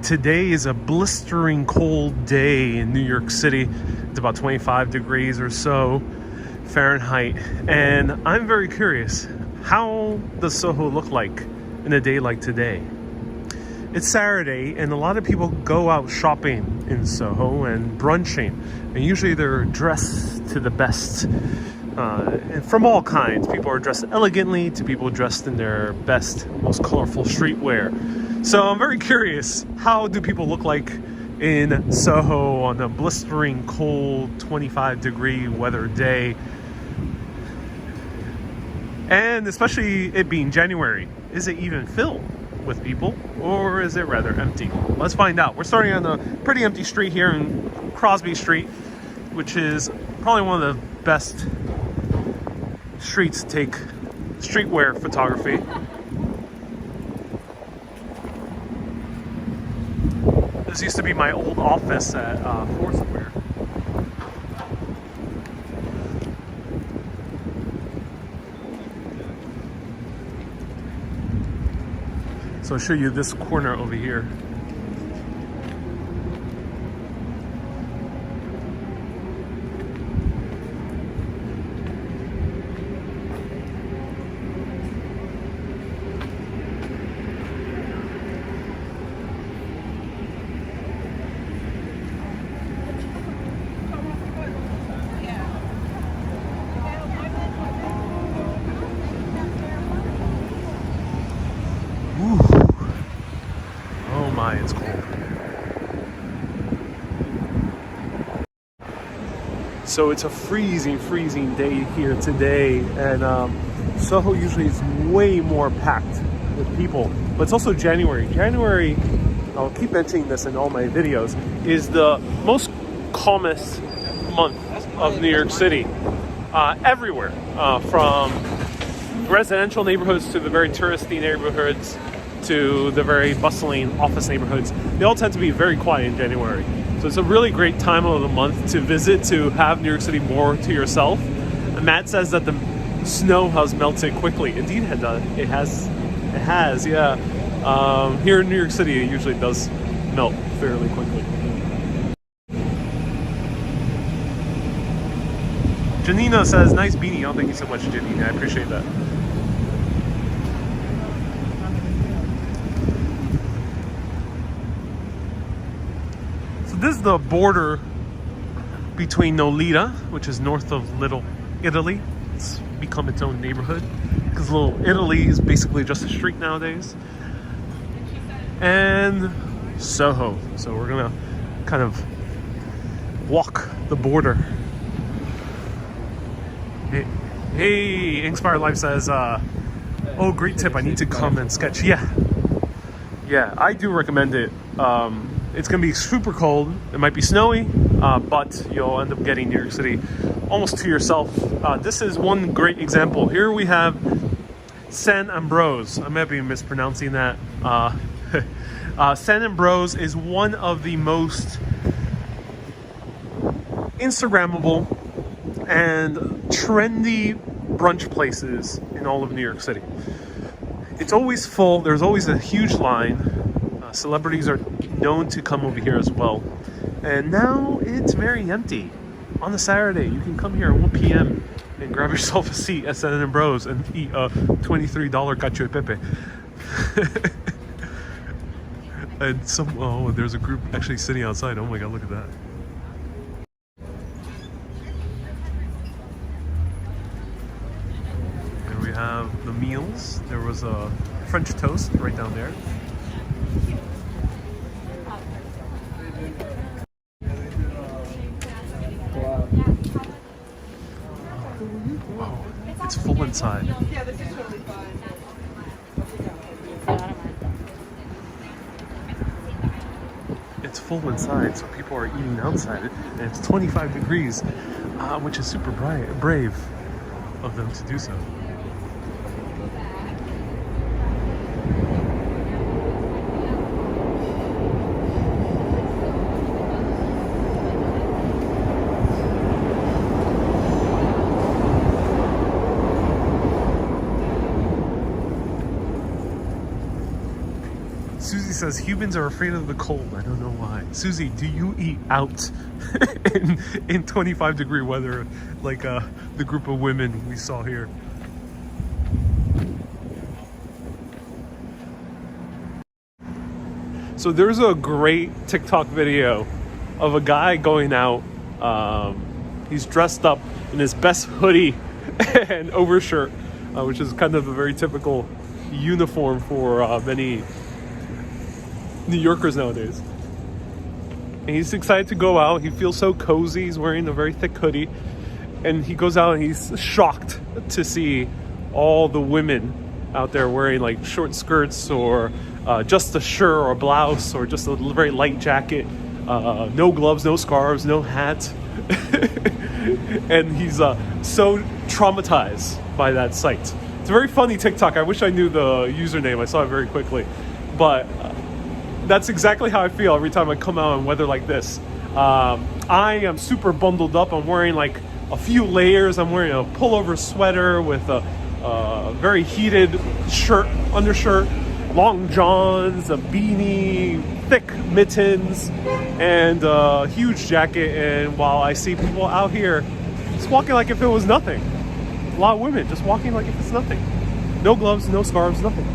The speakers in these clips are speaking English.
Today is a blistering cold day in New York City. It's about 25 degrees or so Fahrenheit. And I'm very curious, how does Soho look like in a day like today? It's Saturday and a lot of people go out shopping in Soho and brunching. And usually they're dressed to the best. And from all kinds. People are dressed elegantly to people dressed in their best, most colorful streetwear. So I'm very curious, how do people look like in Soho on a blistering cold 25 degree weather day? And especially it being January, is it even filled with people or is it rather empty? Let's find out. We're starting on a pretty empty street here in Crosby Street, which is probably one of the best streets to take streetwear photography. This used to be my old office at Foursquare. So I'll show you this corner over here. It's cold. So it's a freezing day here today, and Soho usually is way more packed with people. But it's also January. January, I'll keep mentioning this in all my videos, is the most calmest month of New York City. Everywhere, from residential neighborhoods to the very touristy neighborhoods, to the very bustling office neighborhoods. They all tend to be very quiet in January. So it's a really great time of the month to visit, to have New York City more to yourself. And Matt says that the snow has melted quickly. Indeed, it has, yeah. Here in New York City, it usually does melt fairly quickly. Janina says, nice beanie. Oh, thank you so much, Janina. I appreciate that. This is the border between Nolita, which is north of Little Italy. It's become its own neighborhood because Little Italy is basically just a street nowadays. And Soho. So we're gonna kind of walk the border. Hey, Inspired Life says, oh, great tip. I need to come and sketch. Yeah, I do recommend it. It's going to be super cold. It might be snowy, but you'll end up getting New York City almost to yourself. This is one great example. Here we have San Ambrose. I might be mispronouncing that. San Ambrose is one of the most Instagrammable and trendy brunch places in all of New York City. It's always full. There's always a huge line. Celebrities are known to come over here as well. And now it's very empty. On a Saturday, you can come here at 1 p.m. and grab yourself a seat at San Ambrose and eat a $23 cacio e pepe. And there's a group actually sitting outside. Oh my god, look at that. Here we have the meals. There was a French toast right down there. It's full inside. Yeah, this is totally fine. It's full inside, so people are eating outside, and it's 25 degrees, which is super brave of them to do so. says, humans are afraid of the cold. I don't know why. Susie, do you eat out in 25-degree weather like the group of women we saw here? So there's a great TikTok video of a guy going out. He's dressed up in his best hoodie and overshirt, which is kind of a very typical uniform for many New Yorkers nowadays. And he's excited to go out. He feels so cozy. He's wearing a very thick hoodie. And he goes out and he's shocked to see all the women out there wearing like short skirts or just a shirt or a blouse or just a very light jacket. No gloves, no scarves, no hat. And he's so traumatized by that sight. It's a very funny TikTok. I wish I knew the username. I saw it very quickly. But that's exactly how I feel every time I come out in weather like this. I am super bundled up. I'm wearing like a few layers. I'm wearing a pullover sweater with a very heated shirt, undershirt, long johns, a beanie, thick mittens, and a huge jacket. And while I see people out here just walking like if it was nothing. A lot of women just walking like if it's nothing. No gloves, no scarves, nothing.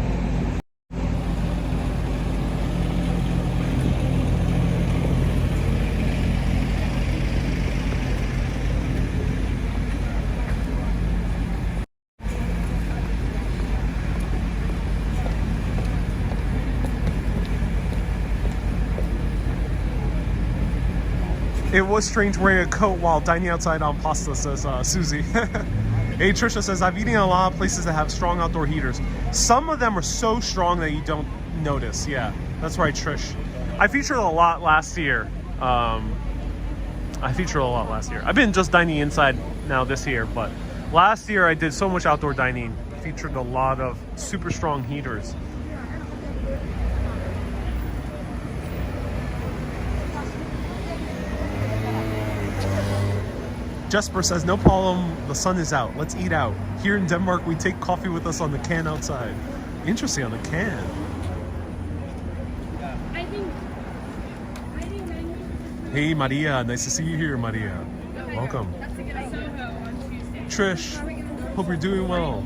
It was strange wearing a coat while dining outside on pasta, says Susie. Hey, Trisha says, I've eaten in a lot of places that have strong outdoor heaters. Some of them are so strong that you don't notice. Yeah, that's right, Trish. I featured a lot last year. I've been just dining inside now this year, but last year I did so much outdoor dining. Featured a lot of super strong heaters. Jesper says, no problem, the sun is out. Let's eat out. Here in Denmark, we take coffee with us on the can outside. Interesting, on the can. Hey, Maria. Nice to see you here, Maria. Welcome. Trish, hope you're doing well.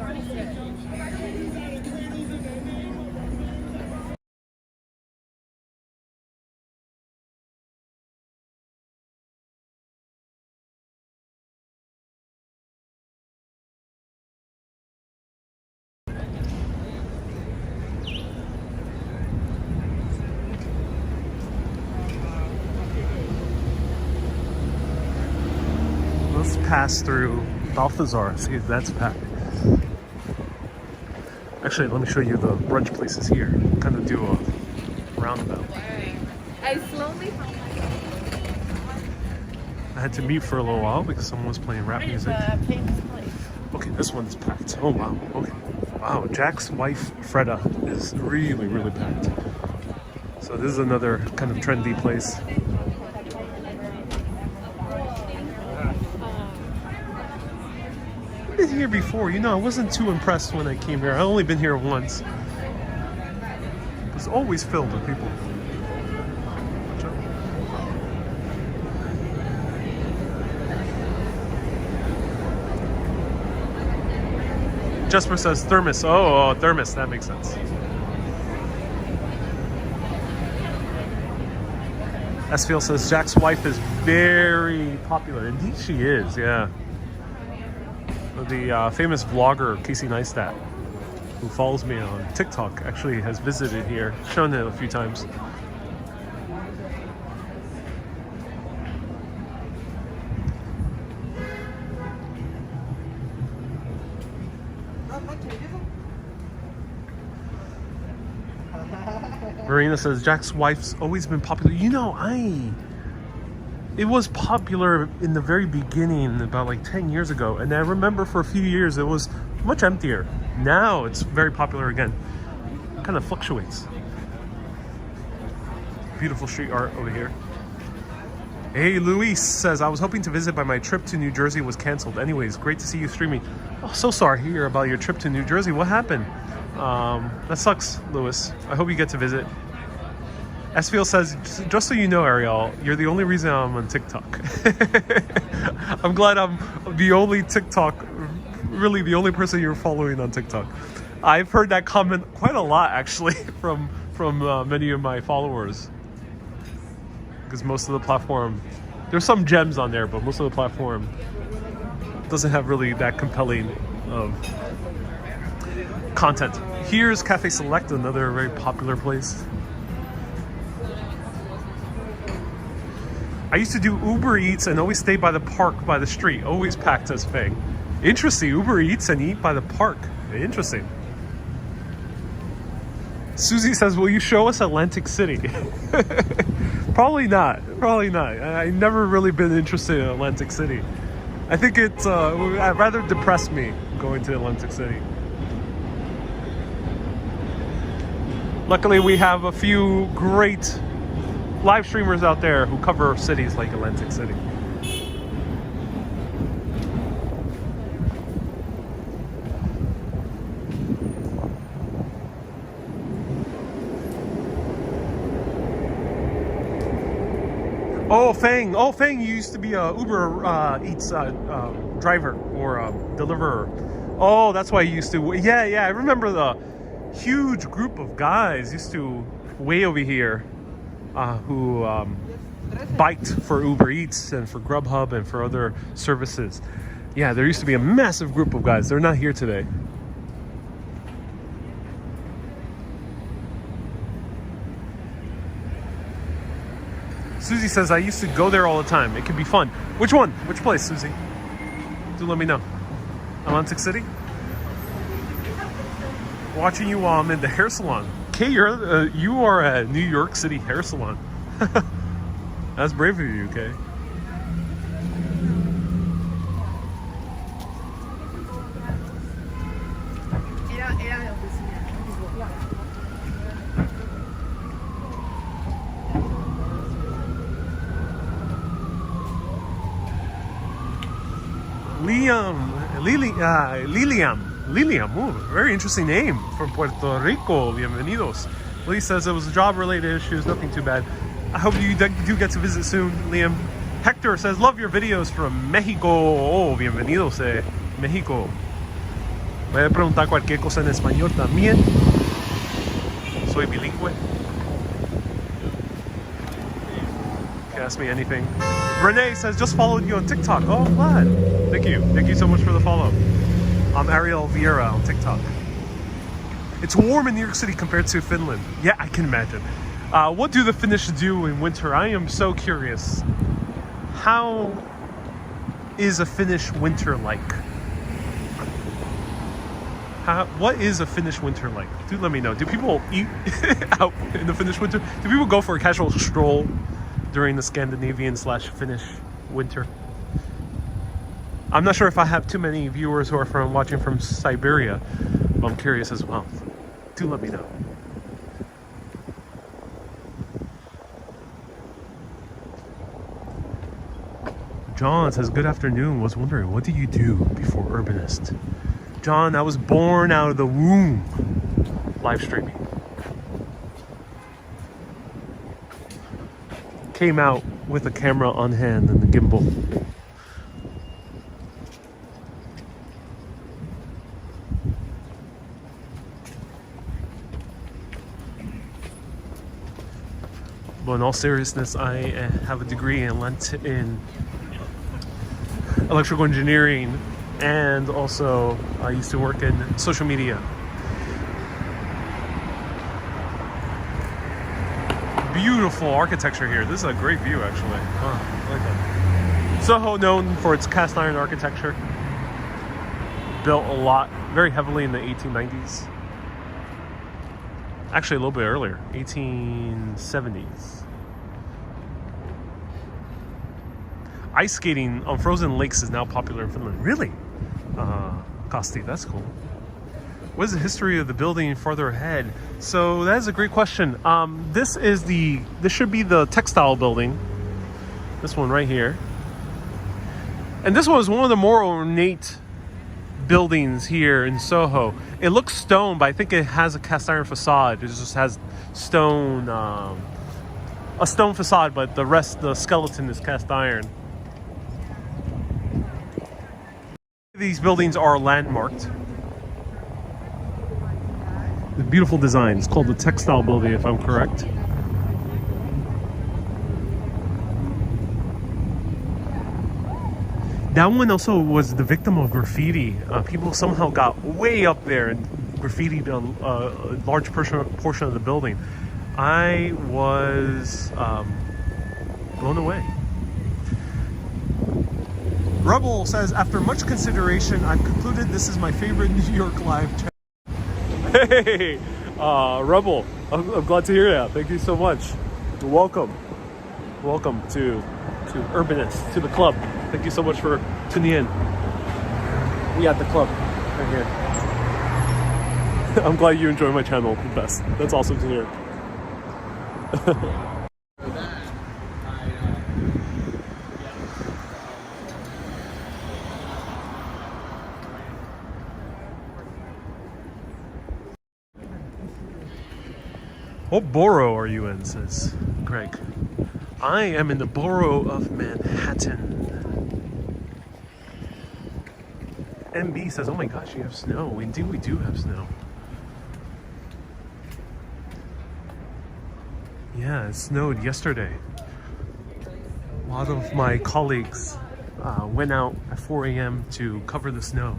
Let's pass through Balthazar, see if that's packed. Actually, let me show you the brunch places here. Kind of do a roundabout. I had to mute for a little while because someone was playing rap music. Okay, this one's packed. Oh wow, okay. Wow, Jack's wife, Freda, is really, really packed. So this is another kind of trendy place. I've been here before, you know, I wasn't too impressed when I came here. I've only been here once. It's always filled with people. Jesper says thermos. Oh, thermos, that makes sense. Esfiel says Jack's wife is very popular. Indeed she is, yeah. The famous vlogger Casey Neistat, who follows me on TikTok, actually has visited here, shown it a few times. Marina says Jack's wife's always been popular. You know, it was popular in the very beginning, about like 10 years ago, and I remember for a few years it was much emptier. Now it's very popular again. It kind of fluctuates. Beautiful street art over here. Hey, Luis says, I was hoping to visit, but my trip to New Jersey was canceled. Anyways, great to see you streaming. Oh, so sorry to hear about your trip to New Jersey. What happened? That sucks, Louis. I hope you get to visit. Esfiel says, just so you know, Ariel, you're the only reason I'm on TikTok. I'm glad I'm the only TikTok, really the only person you're following on TikTok. I've heard that comment quite a lot, actually, from many of my followers. Because most of the platform, there's some gems on there, but most of the platform doesn't have really that compelling of content. Here's Cafe Select, another very popular place. I used to do Uber Eats and always stay by the park by the street. Always packed, as Fang. Interesting. Uber Eats and eat by the park. Interesting. Susie says, will you show us Atlantic City? Probably not. Probably not. I've never really been interested in Atlantic City. I think it's I'd rather depress me going to Atlantic City. Luckily, we have a few great live streamers out there who cover cities like Atlantic City. Oh, Fang, you used to be a Uber Eats driver or deliverer. Oh, that's why you used to. Yeah, I remember the huge group of guys used to way over here who biked for Uber Eats and for Grubhub and for other services. Yeah, there used to be a massive group of guys. They're not here today. Susie says, I used to go there all the time. It can be fun. Which one? Which place, Susie? Do let me know. Atlantic City? Watching you while I'm in the hair salon. Kay, you are at New York City hair salon. That's brave of you, Kay. Liliam, ooh, very interesting name from Puerto Rico. Bienvenidos. Lee says it was job-related issues, nothing too bad. I hope you do get to visit soon, Liam. Hector says, love your videos from Mexico. Oh, bienvenidos, México. Voy a preguntar cualquier cosa en español también. Soy bilingüe. Can ask me anything. Renee says, just followed you on TikTok. Oh, I'm glad. Thank you. Thank you so much for the follow. I'm Ariel Vieira on TikTok. It's warm in New York City compared to Finland. Yeah, I can imagine. What do the Finnish do in winter? I am so curious. How is a Finnish winter like? What is a Finnish winter like? Do let me know. Do people eat out in the Finnish winter? Do people go for a casual stroll during the Scandinavian/Finnish winter? I'm not sure if I have too many viewers who are watching from Siberia, but I'm curious as well. Do let me know. John says, good afternoon. Was wondering, what do you do before Urbanist? John, I was born out of the womb live streaming. Came out with a camera on hand and the gimbal. But in all seriousness, I have a degree in electrical engineering, and also I used to work in social media. Beautiful architecture here. This is a great view, actually. Oh, I like that. Soho, known for its cast iron architecture, built a lot, very heavily in the 1890s. Actually, a little bit earlier, 1870s. Ice skating on frozen lakes is now popular in Finland. Really? Kasti, that's cool. What is the history of the building farther ahead? So that is a great question. This should be the textile building. This one right here. And this was one of the more ornate buildings here in Soho. It looks stone, but I think it has a cast iron facade. It just has stone a stone facade, but the rest, the skeleton is cast iron. These buildings are landmarked. The beautiful design. It's called the Textile Building, if I'm correct. That one also was the victim of graffiti. People somehow got way up there and graffitied a large portion of the building. I was blown away. Rebel says, after much consideration, I've concluded this is my favorite New York Live channel. Hey, Rebel, I'm glad to hear that. Thank you so much. Welcome to Urbanist, to the club. Thank you so much for tuning in. We at the club right here. I'm glad you enjoy my channel the best. That's awesome to hear. What borough are you in, says Greg. I am in the borough of Manhattan. MB says, oh my gosh, you have snow. Indeed, we do have snow. Yeah, it snowed yesterday. A lot of my colleagues went out at 4 a.m. to cover the snow.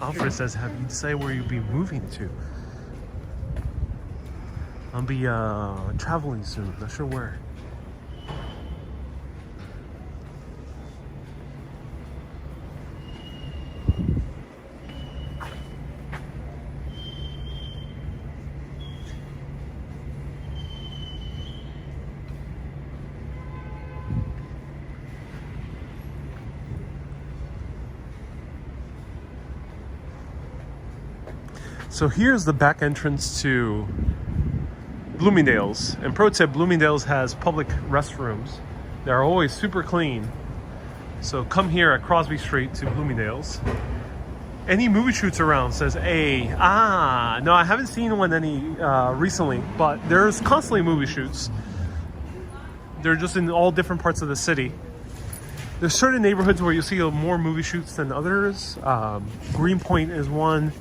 Alfred says, have you decided where you'll be moving to? I'll be traveling soon, not sure where. So here's the back entrance to Bloomingdales. And pro tip, Bloomingdales has public restrooms. They're always super clean. So come here at Crosby Street to Bloomingdales. Any movie shoots around, says A. No, I haven't seen one any recently, but there's constantly movie shoots. They're just in all different parts of the city. There's certain neighborhoods where you see more movie shoots than others. Greenpoint is one.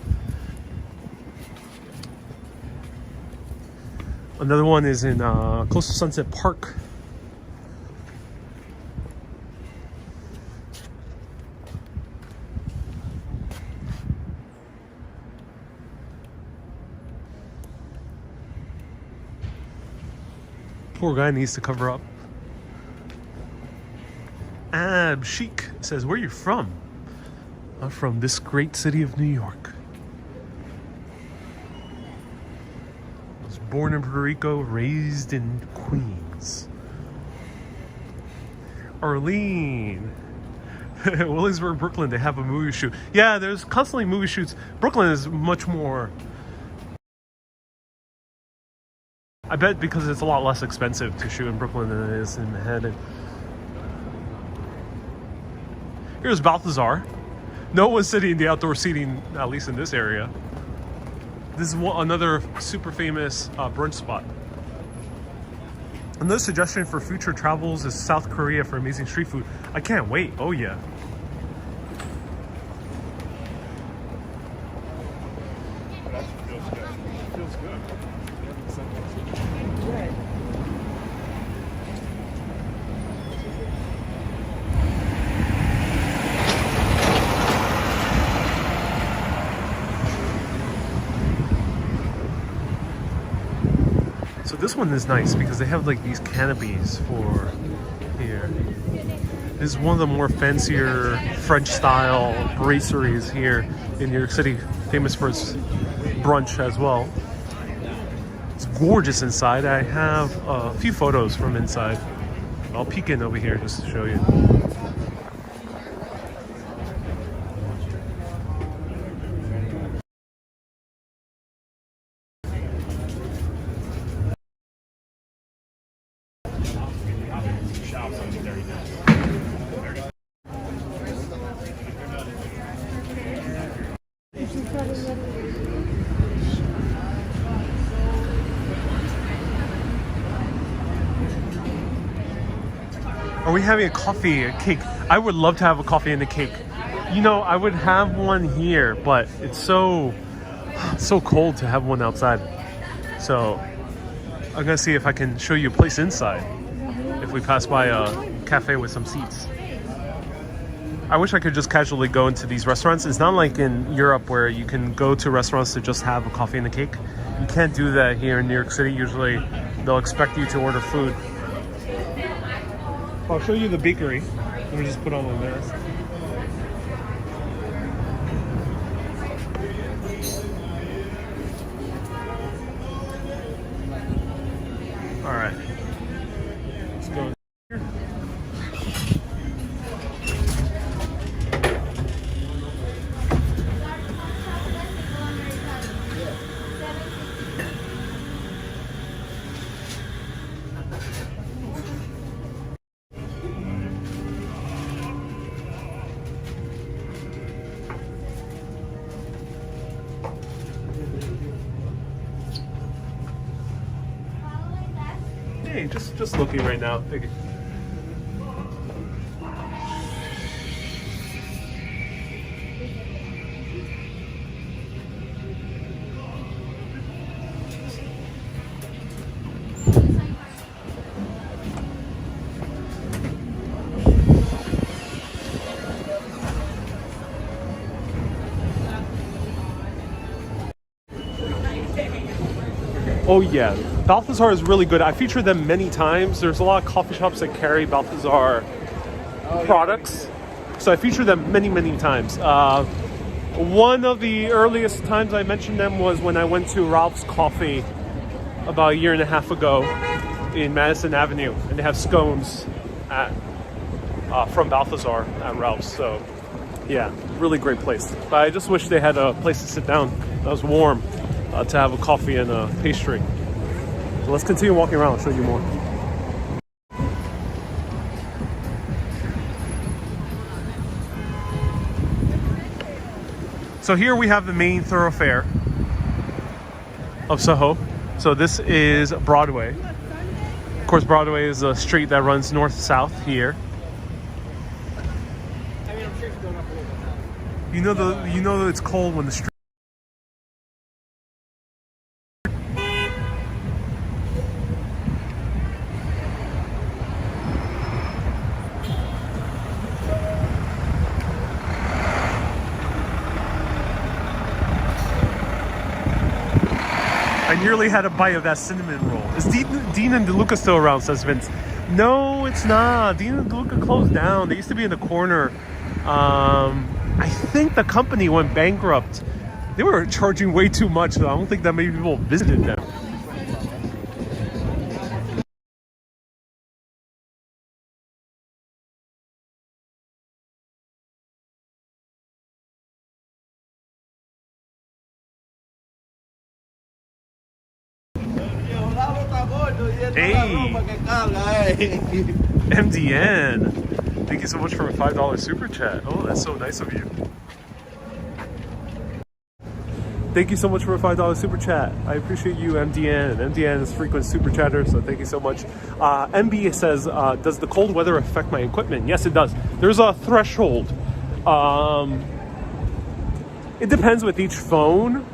Another one is in close to Sunset Park. Poor guy needs to cover up. Ab Chic says, where are you from? I'm from this great city of New York. Born in Puerto Rico, raised in Queens. Arlene. Williamsburg, Brooklyn, they have a movie shoot. Yeah, there's constantly movie shoots. Brooklyn is much more... I bet because it's a lot less expensive to shoot in Brooklyn than it is in Manhattan. Here's Balthazar. No one's sitting in the outdoor seating, at least in this area. This is another super famous brunch spot. Another suggestion for future travels is South Korea for amazing street food. I can't wait. Oh yeah. That feels good. It feels good. Good. So this one is nice because they have like these canopies for here. This is one of the more fancier French style brasseries here in New York City, famous for its brunch as well. It's gorgeous inside. I have a few photos from inside. I'll peek in over here just to show you. Are we having a coffee, a cake? I would love to have a coffee and a cake. You know, I would have one here, but it's so cold to have one outside. So I'm gonna see if I can show you a place inside if we pass by a cafe with some seats. I wish I could just casually go into these restaurants. It's not like in Europe where you can go to restaurants to just have a coffee and a cake. You can't do that here in New York City. Usually they'll expect you to order food. I'll show you the bakery. Let me just put on my mask. All right, let's go here. Hey, just looking right now. Oh yeah, Balthazar is really good. I featured them many times. There's a lot of coffee shops that carry Balthazar products. So I featured them many times. One of the earliest times I mentioned them was when I went to Ralph's Coffee about a year and a half ago in Madison Avenue. And they have scones from Balthazar at Ralph's. So yeah, really great place. But I just wish they had a place to sit down that was warm. To have a coffee and a pastry. So let's continue walking around. I'll show you more. So here we have the main thoroughfare of Soho. So this is Broadway. Of course, Broadway is a street that runs north-south here. You know that it's cold when the street. I nearly had a bite of that cinnamon roll. Is Dean and DeLuca still around, says Vince? No, it's not. Dean and DeLuca closed down. They used to be in the corner. I think the company went bankrupt. They were charging way too much, so I don't think that many people visited them. Hey, MDN. Thank you so much for a $5 super chat. Oh, that's so nice of you. Thank you so much for a $5 super chat. I appreciate you, MDN. MDN is frequent super chatter, so thank you so much. MB says, does the cold weather affect my equipment? Yes, it does. There's a threshold. It depends with each phone.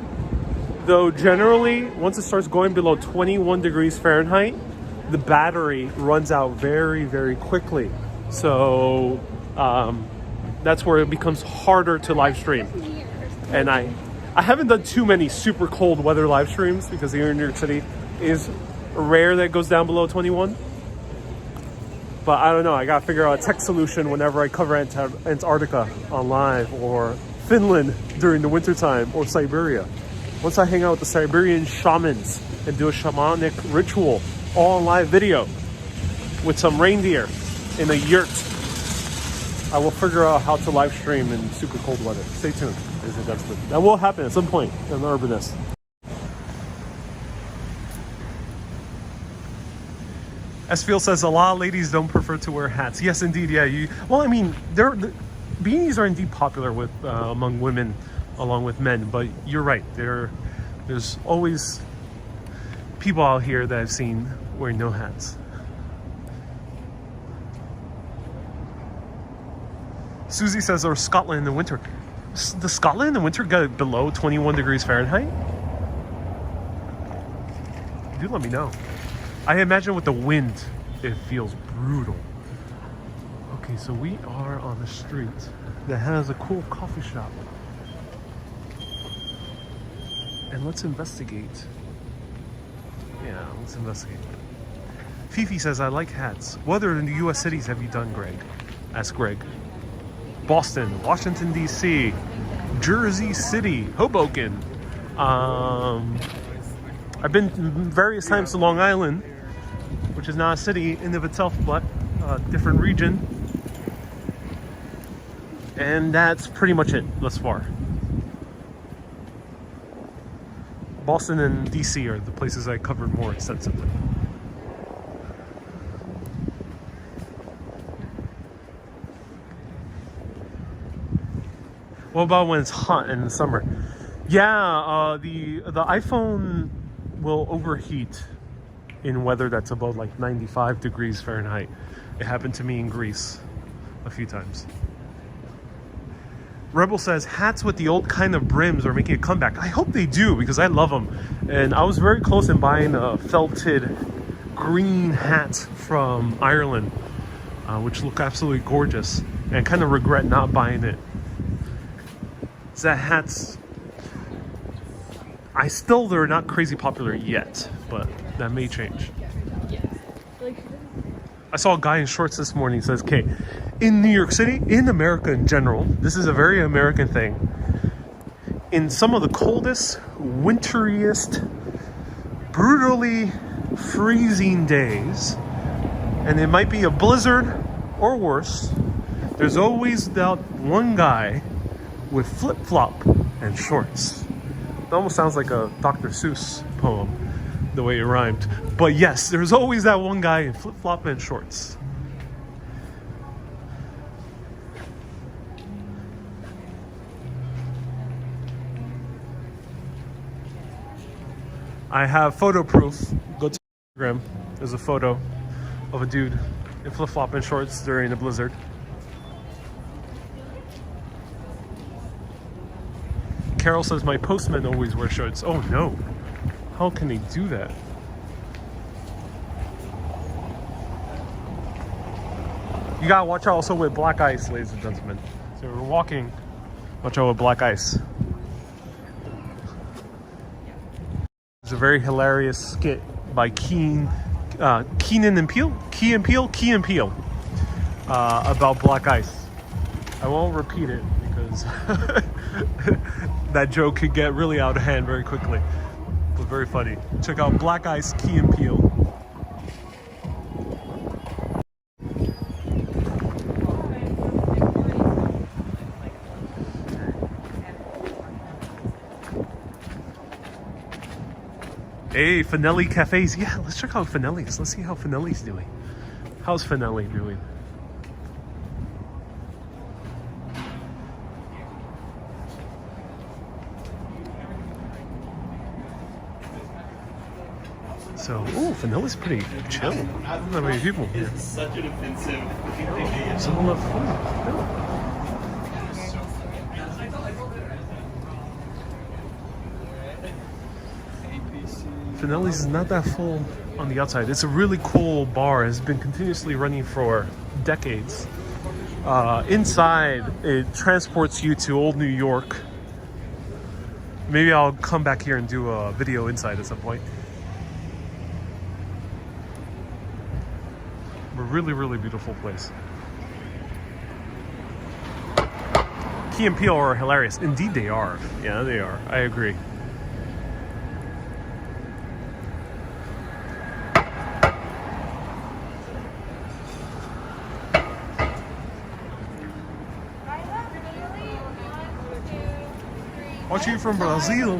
Though generally, once it starts going below 21 degrees Fahrenheit, the battery runs out very quickly. So that's where it becomes harder to live stream. And I haven't done too many super cold weather live streams because here in New York City is rare that it goes down below 21. But I don't know, I gotta figure out a tech solution whenever I cover Antarctica on live, or Finland during the wintertime, or Siberia. Once I hang out with the Siberian shamans and do a shamanic ritual, all on live video, with some reindeer in a yurt, I will figure out how to live stream in super cold weather. Stay tuned, ladies and gentlemen. That will happen at some point in the Urbanist. Esfield says a lot of ladies don't prefer to wear hats. Yes, indeed. Yeah. Well, I mean, beanies are indeed popular with among women. along with men. But you're right, there's always people out here that I've seen wearing no hats. Susie says there's Scotland in the winter. Does Scotland in the winter get below 21 degrees Fahrenheit? Do let me know. I imagine with the wind, it feels brutal. Okay, so we are on a street that has a cool coffee shop. And let's investigate. Yeah, let's investigate. Fifi says, I like hats. What other in the US cities have you done, Greg? Ask Greg. Boston, Washington, D.C., Jersey City, Hoboken. I've been various times to Long Island, which is not a city in of itself, but a different region. And that's pretty much it thus far. Boston and D.C. are the places I covered more extensively. What about when it's hot in the summer? Yeah, the iPhone will overheat in weather that's above like 95 degrees Fahrenheit. It happened to me in Greece a few times. Rebel says, hats with the old kind of brims are making a comeback. I hope they do, because I love them. And I was very close in buying a felted green hat from Ireland, which look absolutely gorgeous. And I kind of regret not buying it. That hats, they're not crazy popular yet, but that may change. I saw a guy in shorts this morning. Says, okay, in New York City, in America in general, this is a very American thing. In some of the coldest, winteriest, brutally freezing days, and it might be a blizzard or worse, there's always that one guy with flip-flop and shorts. It almost sounds like a Dr. Seuss poem, the way it rhymed. But yes, there's always that one guy in flip-flop and shorts. I have photo proof. Go to Instagram. There's a photo of a dude in flip-flop and shorts during a blizzard. Carol says, my postman always wear shorts. Oh no. How can they do that? You gotta watch out also with black ice, ladies and gentlemen. So we're walking, watch out with black ice. It's a very hilarious skit by Key and Peele about black ice. I won't repeat it because that joke could get really out of hand very quickly. But very funny. Check out Black Ice, Key and Peele. Hey, Finelli Cafes. Yeah, let's check out Finelli's. Let's see how Finelli's doing. How's Finelli doing? So, Finelli's pretty chill. Not that many people here. It's such an offensive. Someone left food. Finelli's is not that full on the outside. It's a really cool bar. It's been continuously running for decades. Inside, it transports you to old New York. Maybe I'll come back here and do a video inside at some point. A really, really beautiful place. Key and Peele are hilarious. Indeed they are. Yeah, they are. I agree. Watching from Brazil.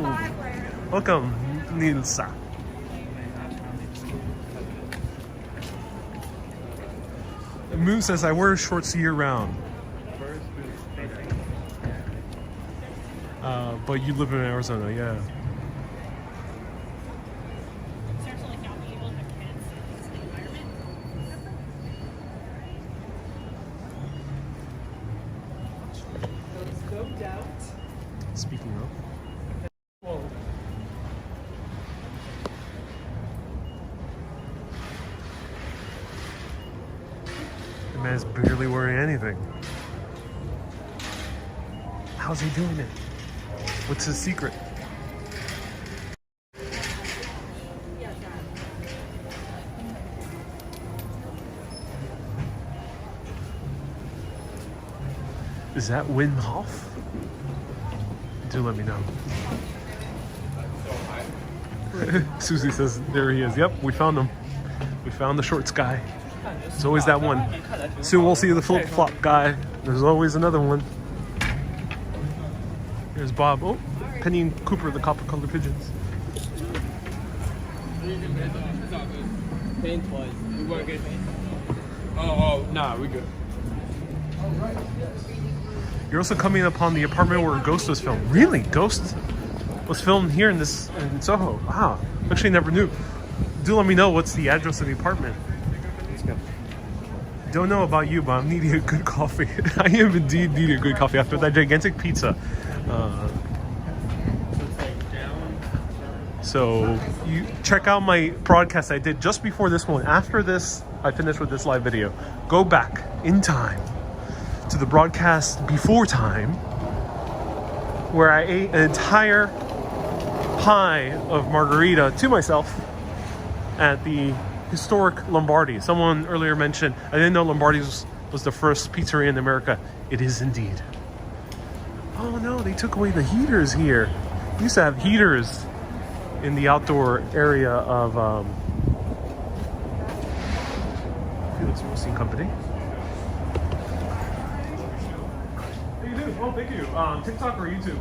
Welcome, Nilsa. Moon says, I wear shorts year round. But you live in Arizona, yeah. Essentially not being able to have kids in the environment. Scoped out. Speaking of. Whoa. The man's barely wearing anything. How's he doing it? What's his secret? Is that Wim Hof? Do let me know. Susie says, there he is. Yep, we found him. We found the shorts guy. There's always that one. Soon we'll see the flip-flop guy. There's always another one. Here's Bob. Oh, Penny and Cooper, the copper-colored pigeons. Paint-wise, we weren't good. Oh, nah, we good. You're also coming upon the apartment where Ghost was filmed. Really? Ghost was filmed here in Soho. Wow. Actually never knew. Do let me know what's the address of the apartment. Don't know about you, but I'm needing a good coffee. I am indeed needing a good coffee after that gigantic pizza. So you check out my broadcast I did just before this one. After this, I finished with this live video. Go back in time to the broadcast before time, where I ate an entire pie of margarita to myself at the historic Lombardi. Someone earlier mentioned, I didn't know Lombardi's was the first pizzeria in America. It is indeed. Oh no, they took away the heaters here. We used to have heaters in the outdoor area of Felix Roasting Company. How you doing? Oh, thank you. TikTok or YouTube?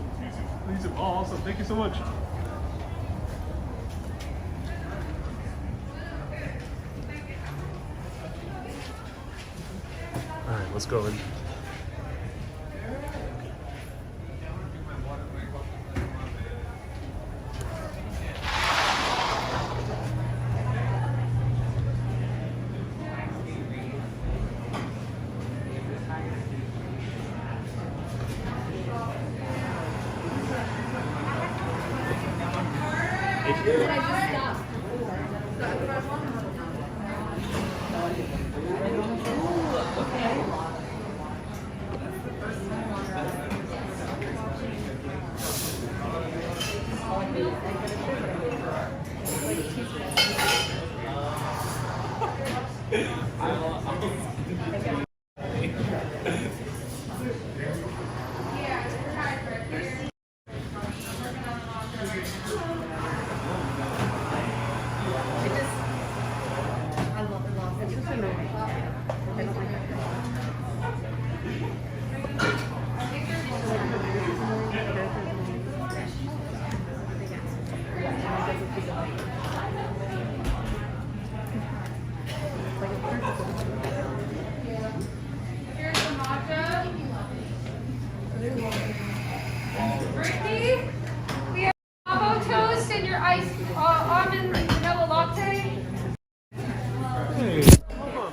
YouTube. Oh, awesome. Thank you so much. All right, let's go in.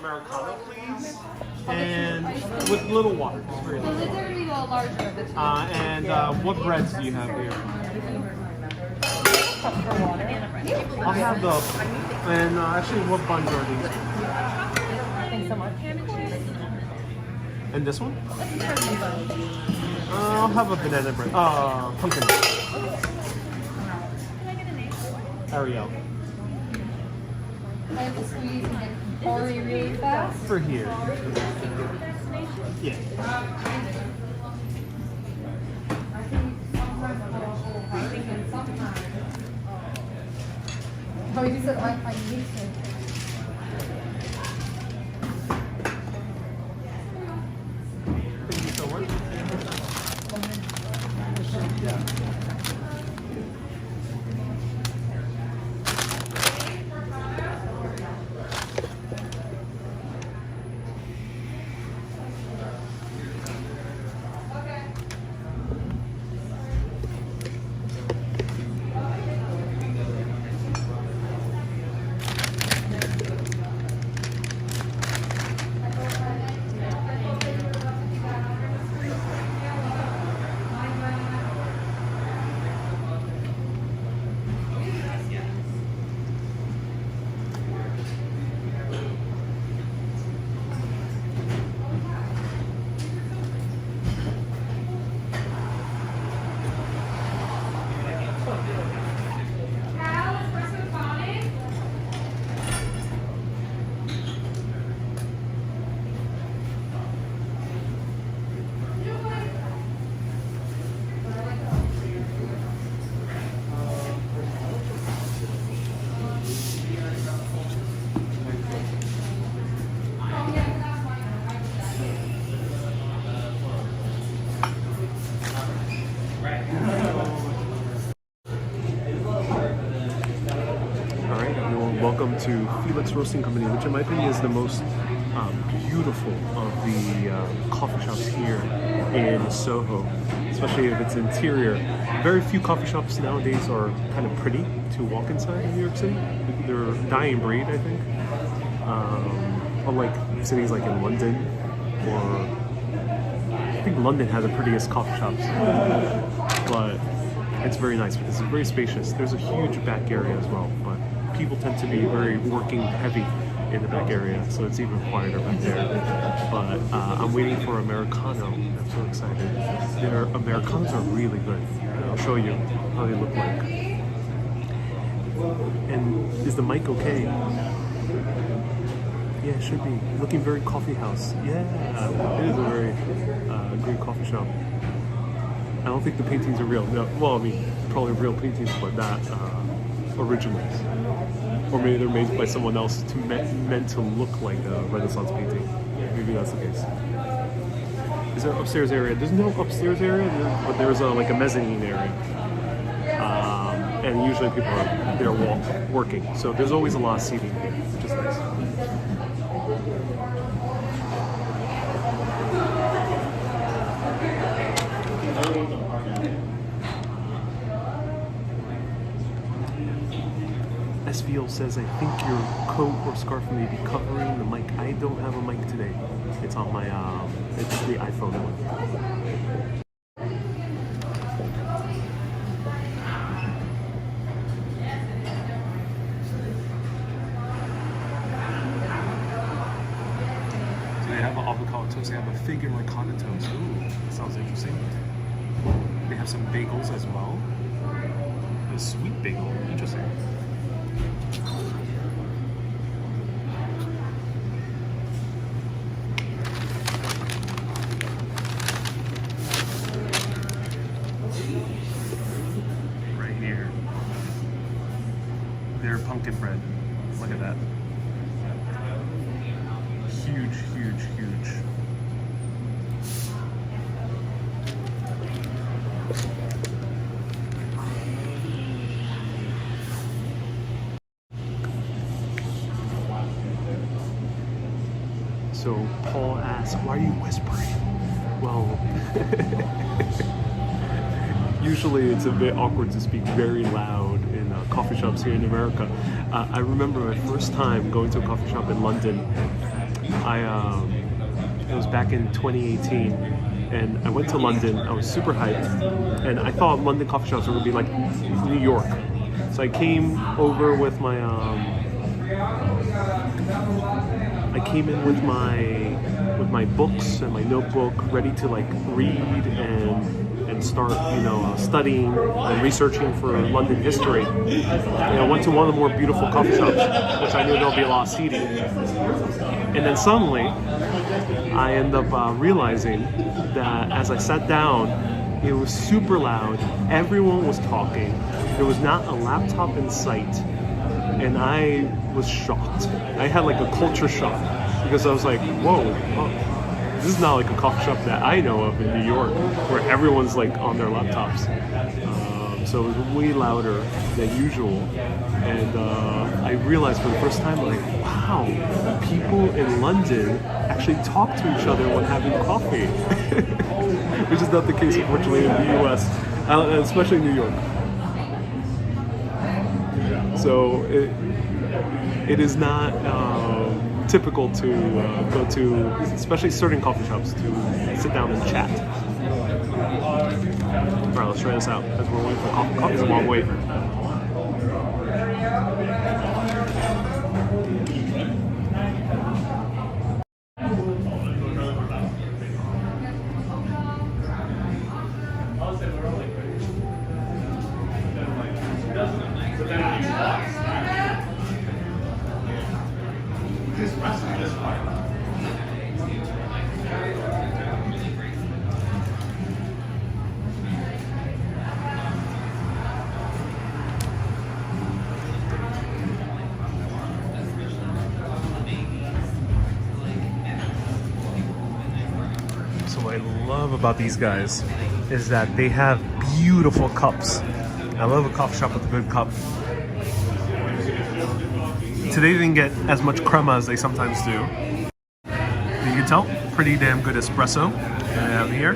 Americano, please, and with little water. Just very little. And what breads do you have here? I'll have the. And actually, what buns are these? Thanks so much. And this one? I'll have a banana bread. Pumpkin. Ariel. I have to squeeze and then hurry really fast. For here. Yeah. Oh, you said I need to. Thank you so much. to Felix Roasting Company, which in my opinion is the most beautiful of the coffee shops here in Soho, especially if it's interior. Very few coffee shops nowadays are kind of pretty to walk inside in New York City. They're a dying breed, I think. Unlike cities like in London, or I think London has the prettiest coffee shops, but it's very nice because it's very spacious. There's a huge back area as well, but people tend to be very working heavy in the back area, so it's even quieter back there. But I'm waiting for Americano. I'm so excited. Their Americanos are really good. I'll show you how they look like. And is the mic okay? Yeah, it should be. Looking very coffee house. Yeah, it is a very great coffee shop. I don't think the paintings are real. No, well, I mean, probably real paintings, but not originals. Or maybe they're made by someone else meant to look like a Renaissance painting. Maybe that's the case. Is there an upstairs area? There's no upstairs area, but there's like a mezzanine area. And usually people are there working. So there's always a lot of seating here, which is nice. SVO says, I think your coat or scarf may be covering the mic. I don't have a mic today. It's on my, it's the iPhone one. So they have an avocado toast, they have a fig and ricotta toast. Ooh, that sounds interesting. They have some bagels as well. A sweet bagel, interesting. Right here. Their pumpkin bread. Look at that. Huge, huge, huge. So Paul asks, why are you whispering? Well, usually it's a bit awkward to speak very loud in coffee shops here in America. I remember my first time going to a coffee shop in London. It was back in 2018, and I went to London. I was super hyped, and I thought London coffee shops were gonna be like New York. So I came over with my I came in with my books and my notebook, ready to like read and start, studying and researching for London history. I went to one of the more beautiful coffee shops, which I knew there'll be a lot of seating. And then suddenly, I end up realizing that as I sat down, it was super loud. Everyone was talking. There was not a laptop in sight. And I was shocked. I had like a culture shock because I was like, whoa, this is not like a coffee shop that I know of in New York where everyone's like on their laptops. So it was way louder than usual. And I realized for the first time, like, wow, people in London actually talk to each other when having coffee. Which is not the case, unfortunately, in the US, especially in New York. So it is not typical to go to, especially certain coffee shops, to sit down and chat. All right, let's try this out as we're waiting for coffee. Coffee's a long wait. What I love about these guys is that they have beautiful cups. I love a coffee shop with a good cup. Today they didn't get as much crema as they sometimes do. You can tell, pretty damn good espresso that I have here.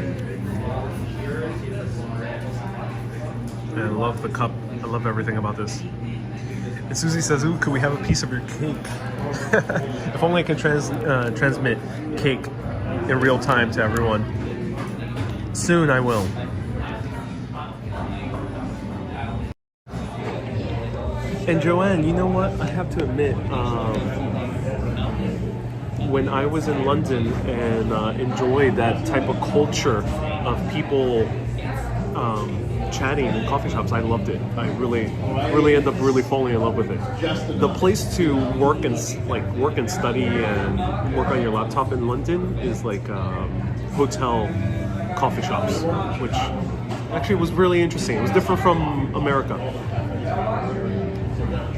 And I love the cup. I love everything about this. And Susie says, "Ooh, could we have a piece of your cake?" If only I can transmit cake in real time to everyone. Soon I will. And Joanne, you know what? I have to admit, when I was in London and enjoyed that type of culture of people chatting in coffee shops, I loved it. I really ended up really falling in love with it. The place to work and study and work on your laptop in London is like hotel coffee shops, which actually was really interesting. It was different from America.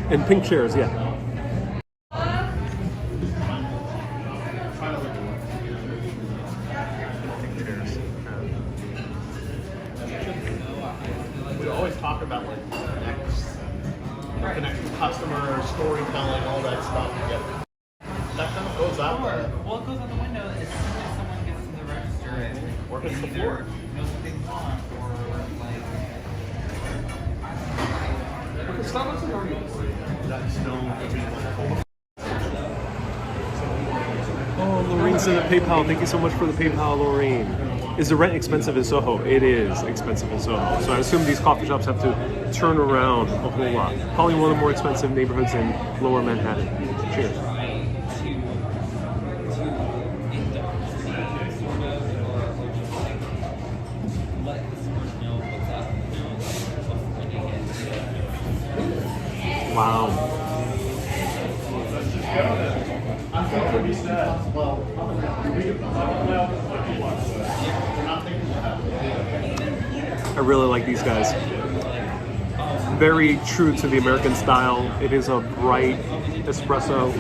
And pink chairs, yeah. We always talk about like connect with customers, storytelling, all that stuff. That kind of goes out there. Well, it goes out the window as soon as someone gets to the register and Or hits the either floor. knows what they want or like. Starbucks is already that's still Oh, Lorraine sent a PayPal. Thank you so much for the PayPal, Lorraine. Is the rent expensive in Soho? It is expensive in Soho. So I assume these coffee shops have to turn around a whole lot. Probably one of the more expensive neighborhoods in Lower Manhattan. Cheers. Wow. I really like these guys. Very true to the American style. It is a bright espresso.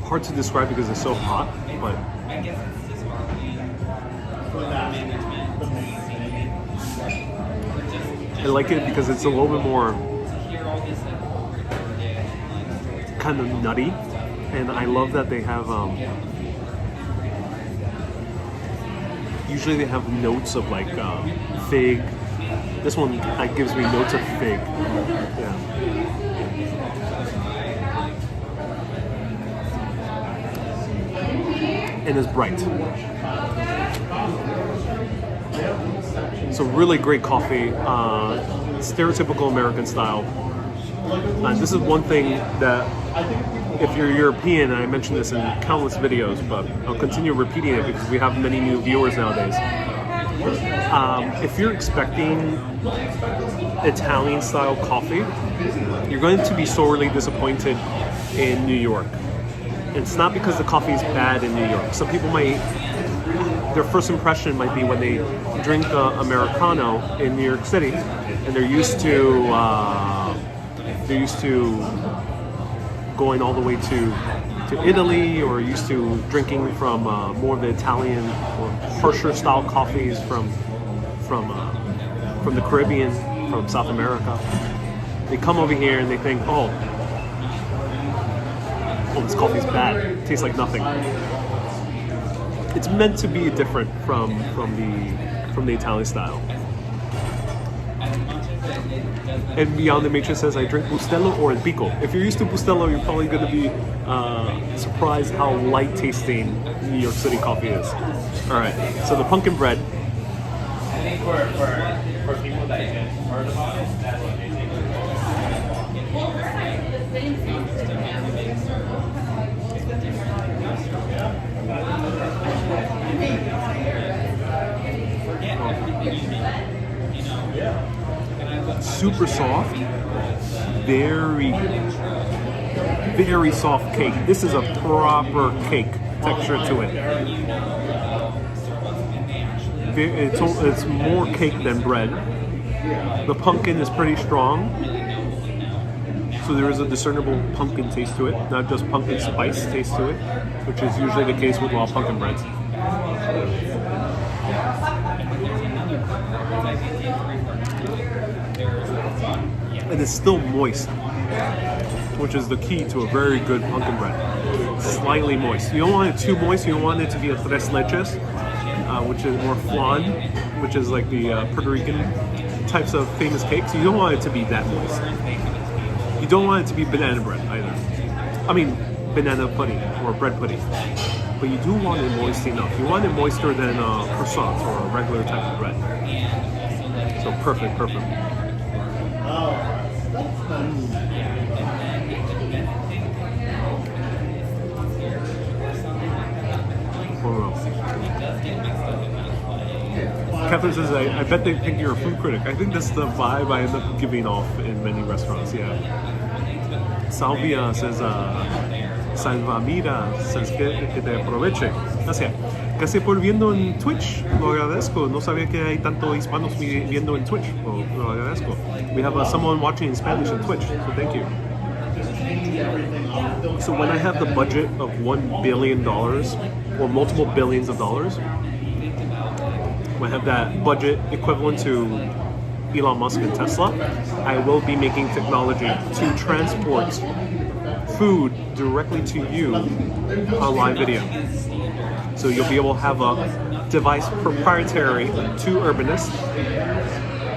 Hard to describe because it's so hot, but I like it because it's a little bit more kind of nutty, and I love that they have usually they have notes of like fig. This one gives me notes of fig. Yeah. And it's bright. So really great coffee, stereotypical American style. This is one thing that if you're European, and I mentioned this in countless videos, but I'll continue repeating it because we have many new viewers nowadays. If you're expecting Italian style coffee, you're going to be sorely disappointed in New York. It's not because the coffee is bad in New York. Some people their first impression might be when they drink Americano in New York City, and they're used to going all the way to Italy, or used to drinking from more of the Italian or harsher style coffees from the Caribbean, from South America. They come over here and they think, oh, this coffee's bad. It tastes like nothing. It's meant to be different from the Italian style. And Beyond the Matrix says, I drink Bustelo or El Pico. If you're used to Bustelo, you're probably going to be surprised how light tasting New York City coffee is. All right, so the pumpkin bread. I think for people that get heard about it, that's what they think. Super soft, very soft cake. This is a proper cake texture to it. It's more cake than bread. The pumpkin is pretty strong, so there is a discernible pumpkin taste to it, not just pumpkin spice taste to it, which is usually the case with all pumpkin breads. and it's still moist, which is the key to a very good pumpkin bread. Slightly moist. You don't want it too moist. You don't want it to be a tres leches, which is more flan, which is like the Puerto Rican types of famous cakes. You don't want it to be that moist. You don't want it to be banana bread either. I mean, banana pudding or bread pudding. But you do want it moist enough. You want it moister than croissants or a regular type of bread. So perfect. Catherine says, I bet they think you're a food critic. I think that's the vibe I end up giving off in many restaurants, yeah. Salvia says, Salvamira says que te aproveche. Gracias. Gracias por viendo en Twitch. Lo agradezco. No sabía que hay tanto hispanos viendo en Twitch. Lo agradezco. We have someone watching in Spanish on Twitch, so thank you. So when I have the budget of $1 billion or multiple billions of dollars, when I have that budget equivalent to Elon Musk and Tesla, I will be making technology to transport food directly to you on live video. So you'll be able to have a device proprietary to Urbanist.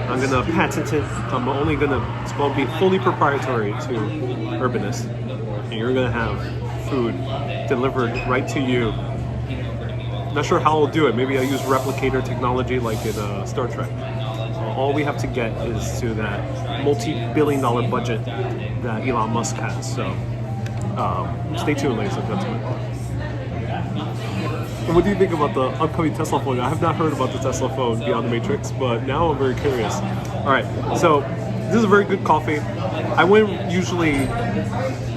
I'm gonna patent it. It's gonna be fully proprietary to Urbanist. And you're gonna have food delivered right to you. Not sure how I'll do it. Maybe I'll use replicator technology like in Star Trek. All we have to get is to that multi-billion-dollar budget that Elon Musk has. So stay tuned, ladies and gentlemen. And what do you think about the upcoming Tesla phone? I have not heard about the Tesla phone Beyond the Matrix, but now I'm very curious. All right, so this is a very good coffee. I wouldn't usually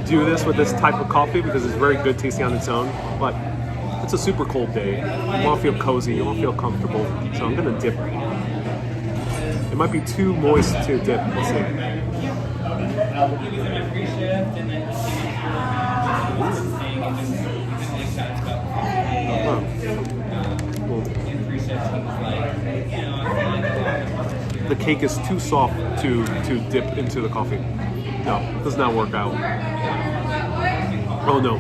do this with this type of coffee because it's very good tasting on its own, but it's a super cold day. You want to feel cozy, you want to feel comfortable, so I'm gonna dip. It might be too moist to dip, we'll see. The cake is too soft to dip into the coffee. No, it does not work out. Oh no.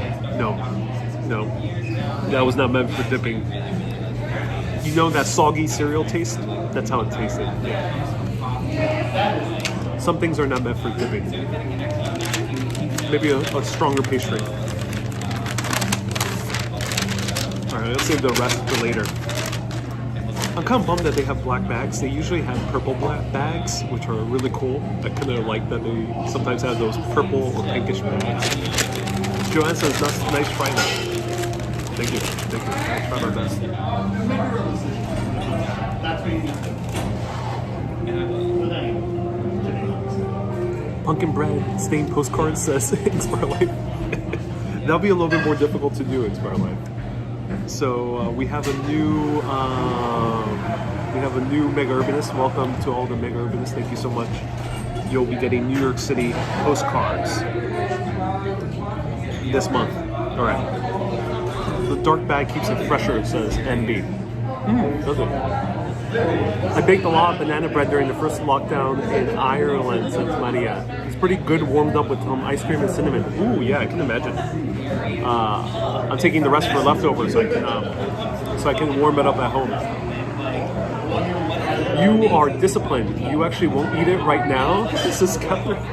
That was not meant for dipping. You know that soggy cereal taste? That's how it tasted. Yeah. Some things are not meant for dipping. Maybe a stronger pastry. Alright, let's save the rest for later. I'm kind of bummed that they have black bags. They usually have purple black bags, which are really cool. I kind of like that they sometimes have those purple or pinkish bags. Joanne says, nice try that. Thank you. I'll try my best. Pumpkin bread, stained postcard says Inspire Life. That'll be a little bit more difficult to do, Inspire Life. So we have a new Mega Urbanist. Welcome to all the Mega Urbanists. Thank you so much. You'll be getting New York City postcards this month. All right. The dark bag keeps it fresher, it says NB. Does it? I baked a lot of banana bread during the first lockdown in Ireland, says Maria. It's pretty good warmed up with some ice cream and cinnamon. Ooh, yeah, I can imagine. I'm taking the rest for leftovers so I can warm it up at home. You are disciplined. You actually won't eat it right now. This is Catherine.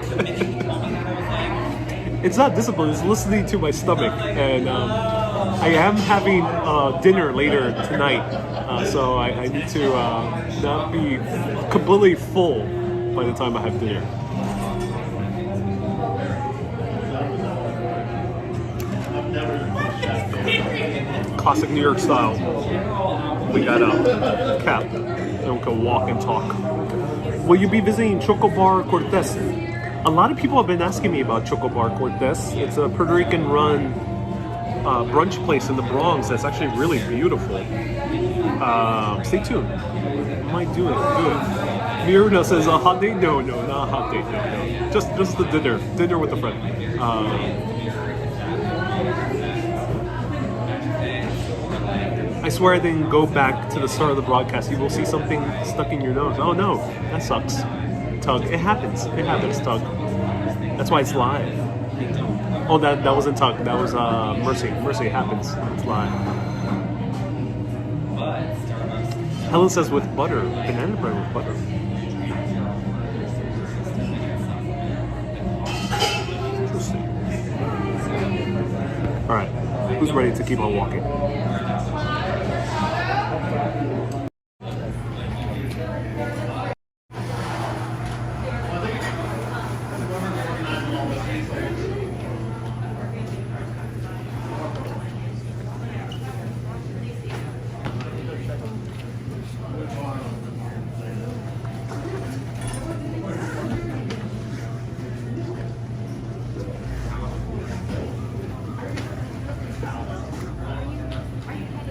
It's not discipline, it's listening to my stomach. And I am having dinner later tonight, so I need to not be completely full by the time I have dinner. Classic New York style. We got a cap, and we can walk and talk. Will you be visiting Choco Bar Cortez? A lot of people have been asking me about Choco Bar Cortez. It's a Puerto Rican run brunch place in the Bronx that's actually really beautiful. Stay tuned. What am I doing? Miruna says a hot date? No, not a hot date. No. Just the dinner with a friend. I swear I didn't go back to the start of the broadcast. You will see something stuck in your nose. Oh no, that sucks. Tug. It happens. It happens, Tug. That's why it's live. Oh, that wasn't Tug. That was Mercy. Mercy, it happens. It's live. Helen says with butter. Banana bread with butter. Interesting. Alright. Who's ready to keep on walking?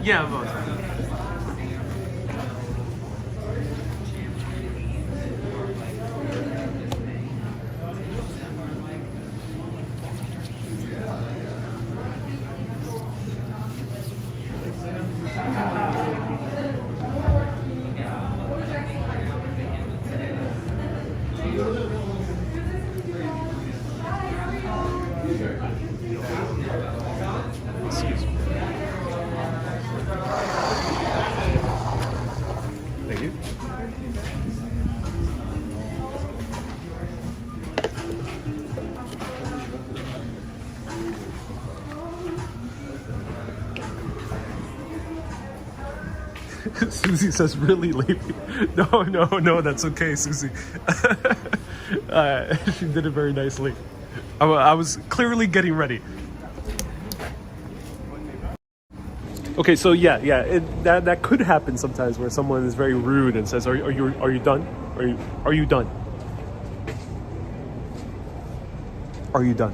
Yeah, both. Excuse me. Thank you. Susie says, really, lady? No, that's okay, Susie. She did it very nicely. I was clearly getting ready. Okay, so yeah, that could happen sometimes where someone is very rude and says, "Are you done? Are you done? Are you done?"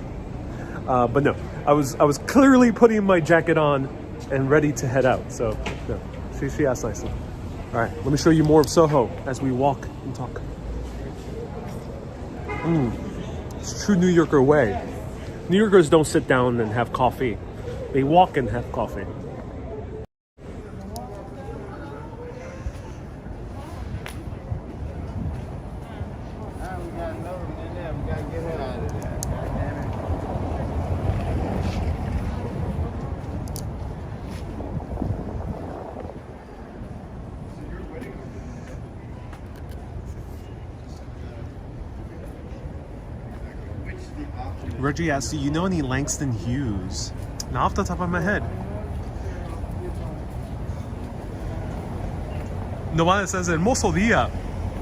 But no, I was clearly putting my jacket on and ready to head out. So no, she asked nicely. All right, let me show you more of Soho as we walk and talk. It's true New Yorker way. New Yorkers don't sit down and have coffee; they walk and have coffee. Reggie asks, do you know any Langston Hughes? Not off the top of my head. Novana says, hermoso día.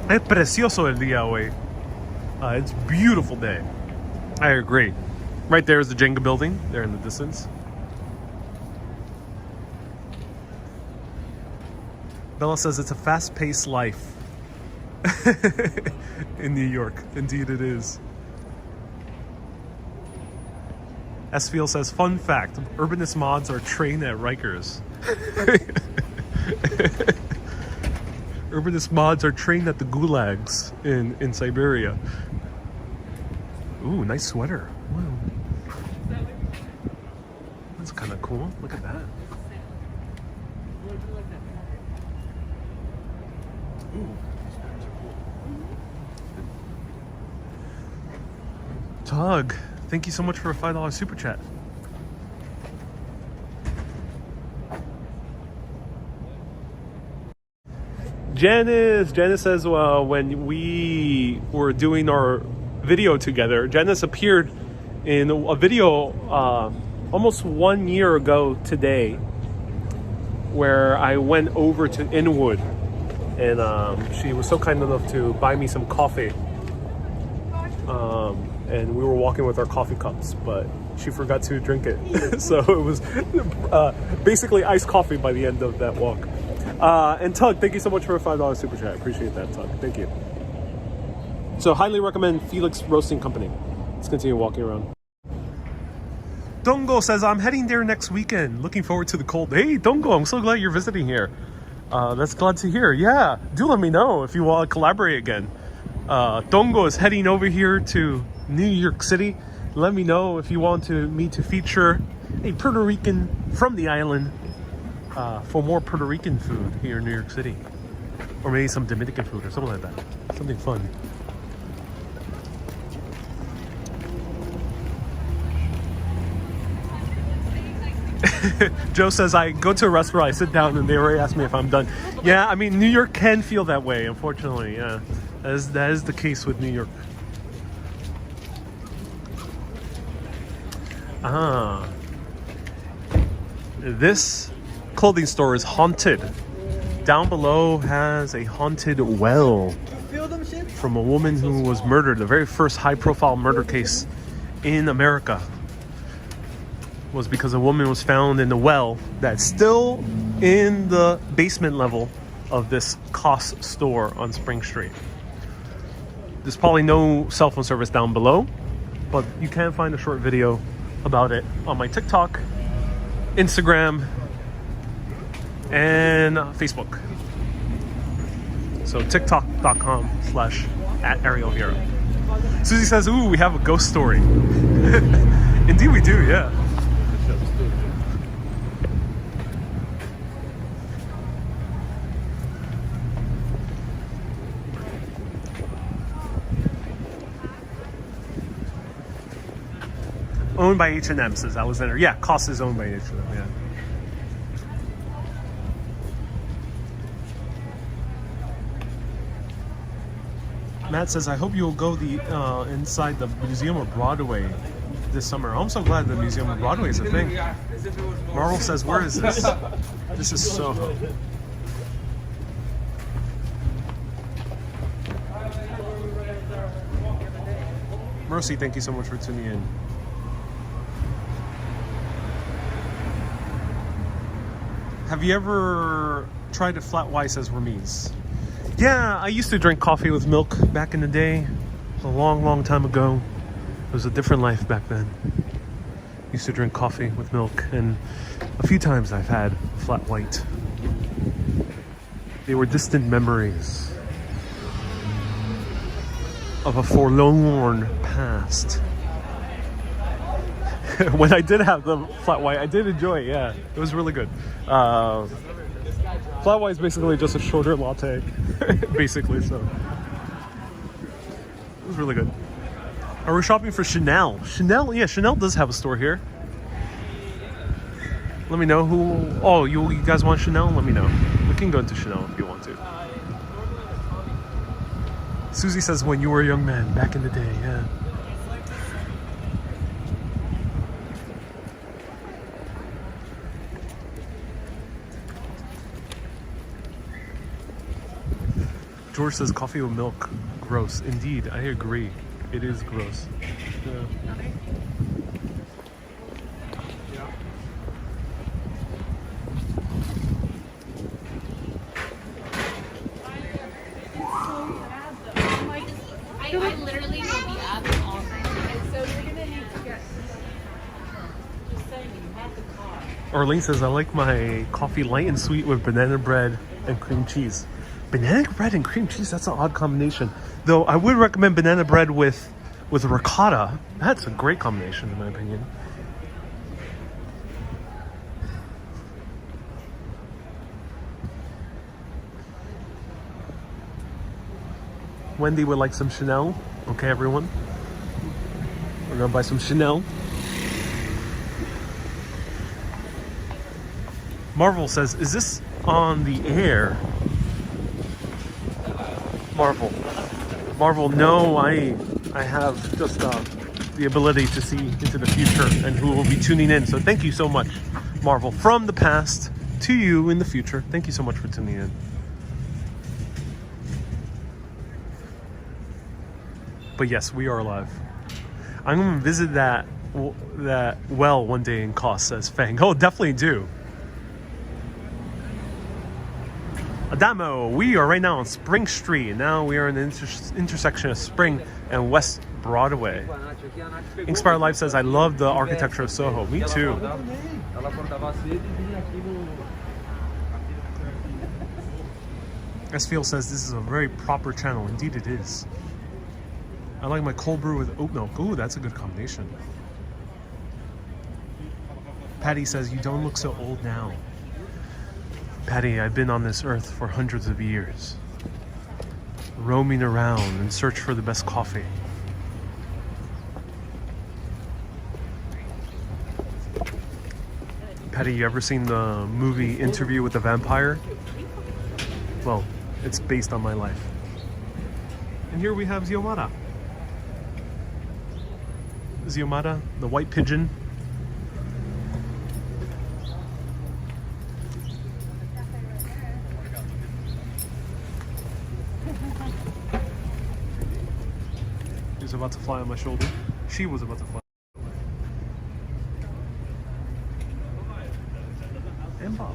Es precioso el día hoy. It's a beautiful day. I agree. Right there is the Jenga building, there in the distance. Bella says it's a fast-paced life in New York. Indeed it is. Esfiel says, fun fact, Urbanist mods are trained at Rikers. Urbanist mods are trained at the gulags in Siberia. Ooh, nice sweater. Wow. That's kind of cool. Look at that. Ooh, these pants are cool. Tug, thank you so much for a $5 super chat. Janice says, well, when we were doing our video together, Janice appeared in a video almost 1 year ago today, where I went over to Inwood, and she was so kind enough to buy me some coffee. And we were walking with our coffee cups, but she forgot to drink it. So it was basically iced coffee by the end of that walk. And Tug, thank you so much for a $5 super chat. I appreciate that, Tug. Thank you. So highly recommend Felix Roasting Company. Let's continue walking around. Dongo says, I'm heading there next weekend. Looking forward to the cold. Hey, Dongo, I'm so glad you're visiting here. That's glad to hear. Yeah, do let me know if you want to collaborate again. Dongo is heading over here to New York City. Let me know if you want me to feature a Puerto Rican from the island for more Puerto Rican food here in New York City. Or maybe some Dominican food or something like that. Something fun. Joe says, I go to a restaurant, I sit down, and they already ask me if I'm done. Yeah, I mean, New York can feel that way, unfortunately. Yeah, that is the case with New York. This clothing store is haunted. Down below has a haunted well from a woman who was murdered. The very first high-profile murder case in America was because a woman was found in the well that's still in the basement level of this COS store on Spring Street. There's probably no cell phone service down below, but you can find a short video about it on my TikTok, Instagram, and Facebook. So tiktok.com/@ArielHero. Susie says, ooh, we have a ghost story. Indeed we do, yeah. Owned by H&M, says Alexander. Yeah, COS is owned by H&M, yeah. Matt says, I hope you'll go inside the Museum of Broadway this summer. I'm so glad the Museum of Broadway is a thing. Marvel says, where is this? This is SoHo. Mercy, thank you so much for tuning in. Have you ever tried a flat white, says Ramiz? Yeah, I used to drink coffee with milk back in the day. A long, long time ago. It was a different life back then. Used to drink coffee with milk, and a few times I've had flat white. They were distant memories of a forlorn past. When I did have the flat white, I did enjoy it, yeah. It was really good. Flat white is basically just a shorter latte, basically, so. It was really good. Are we shopping for Chanel? Chanel, yeah, Chanel does have a store here. Let me know who, oh, you guys want Chanel? Let me know. We can go into Chanel if you want to. Susie says, when you were a young man, back in the day, yeah. George says coffee with milk, gross. Indeed, I agree. It is gross. Yeah. I literally will be up all night. And so you're gonna need to get just saying you have the car. Arlene says, I like my coffee light and sweet with banana bread and cream cheese. Banana bread and cream cheese, that's an odd combination. Though I would recommend banana bread with ricotta. That's a great combination in my opinion. Wendy would like some Chanel. Okay, everyone. We're gonna buy some Chanel. Marvel says, is this on the air? Marvel, no, I have just the ability to see into the future and who will be tuning in. So thank you so much, Marvel. From the past to you in the future. Thank you so much for tuning in. But yes, we are live. I'm going to visit that well one day in COS, says Fang. Oh, definitely do. Adamo, we are right now on Spring Street. Now we are in the intersection of Spring and West Broadway. Inspired Life says, I love the architecture of SoHo. Me too. SFeel says, this is a very proper channel. Indeed it is. I like my cold brew with oat milk. Ooh, that's a good combination. Patty says, you don't look so old now. Patty, I've been on this earth for hundreds of years, roaming around in search for the best coffee. Patty, you ever seen the movie Interview with the Vampire? Well, it's based on my life. And here we have Xiomara. Xiomara, the white pigeon. He was about to fly on my shoulder. She was about to fly. And Bob.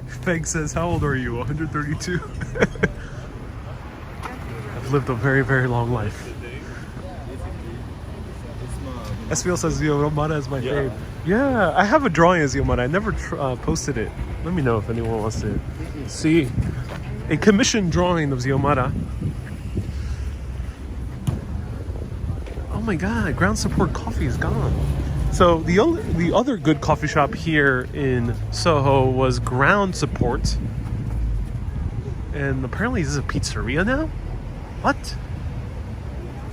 Feg says, how old are you? 132. I've lived a very, very long life. SPL says Xiomara is my fave. Yeah, I have a drawing of Xiomara. I never posted it. Let me know if anyone wants to see a commissioned drawing of Xiomara. Oh my god, Ground Support Coffee is gone. So the other good coffee shop here in Soho was Ground Support. And apparently this is a pizzeria now? What?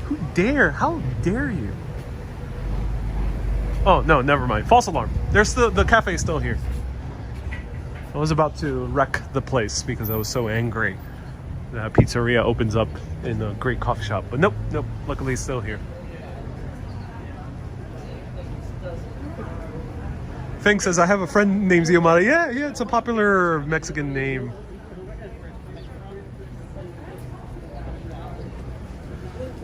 Who dare? How dare you? Oh, no, never mind. False alarm. There's the cafe is still here. I was about to wreck the place because I was so angry. The pizzeria opens up in a great coffee shop. But nope, luckily it's still here. Feng says, I have a friend named Xiomara. Yeah, it's a popular Mexican name.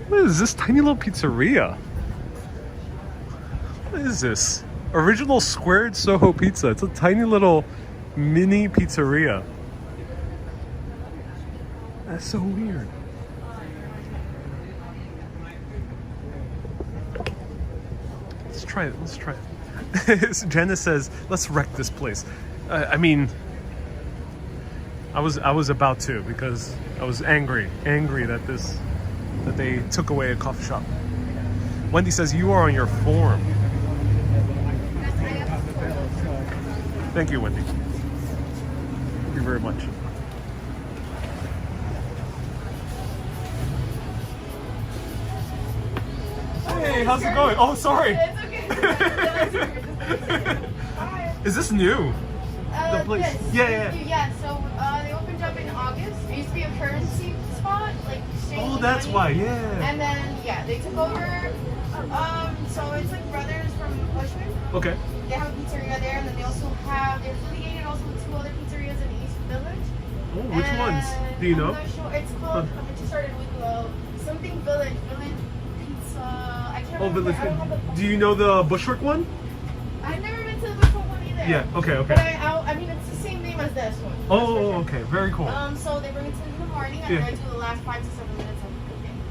What is this tiny little pizzeria? What is this? Original squared Soho pizza. It's a tiny little mini pizzeria. That's so weird. Let's try it. Janice says, let's wreck this place. I mean, I was about to, because I was angry that they took away a coffee shop. Wendy says, you are on your form. Thank you, Wendy. Thank you very much. Hey, how's it going? Oh, sorry. It's okay. Is this new? The place? Yes. Yeah, so they opened up in August. It used to be a currency spot, like exchanging Oh, that's money. why, yeah. And then, they took over. So it's like brothers from Bushman. Okay. They have a pizzeria there, and then they're affiliated also with 2 other pizzerias in the East Village. Oh, which ones? Do you know? I'm not sure. It's called, it just started with something Village Pizza. I can't remember. I don't have the Do you know the Bushwick one? I've never been to the Bushwick one either. Yeah, okay. But I mean, it's the same name as this one. Oh, okay, very cool. So they bring it in the morning, and then I do the last 5 to 7 minutes of cooking.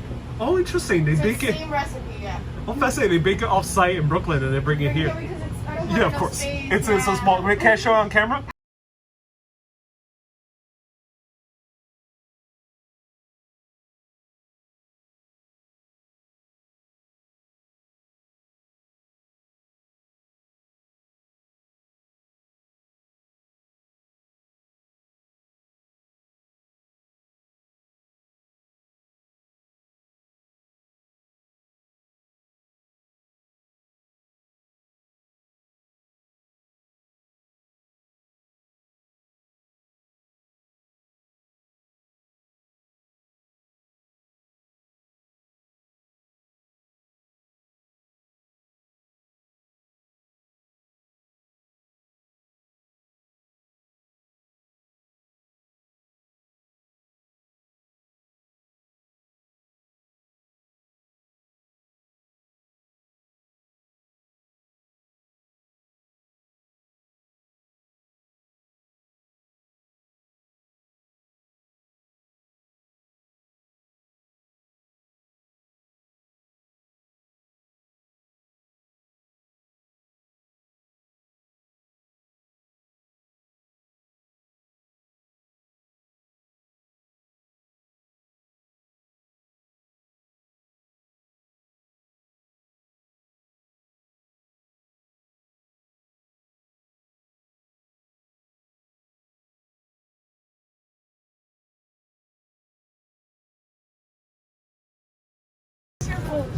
Oh, interesting. They So bake it's the it. same recipe, yeah. I'm fascinated. They bake it off-site in Brooklyn and they bring it here. Yeah, because I don't have Yeah, of enough course. space. It's so small. Wait, can I show it on camera?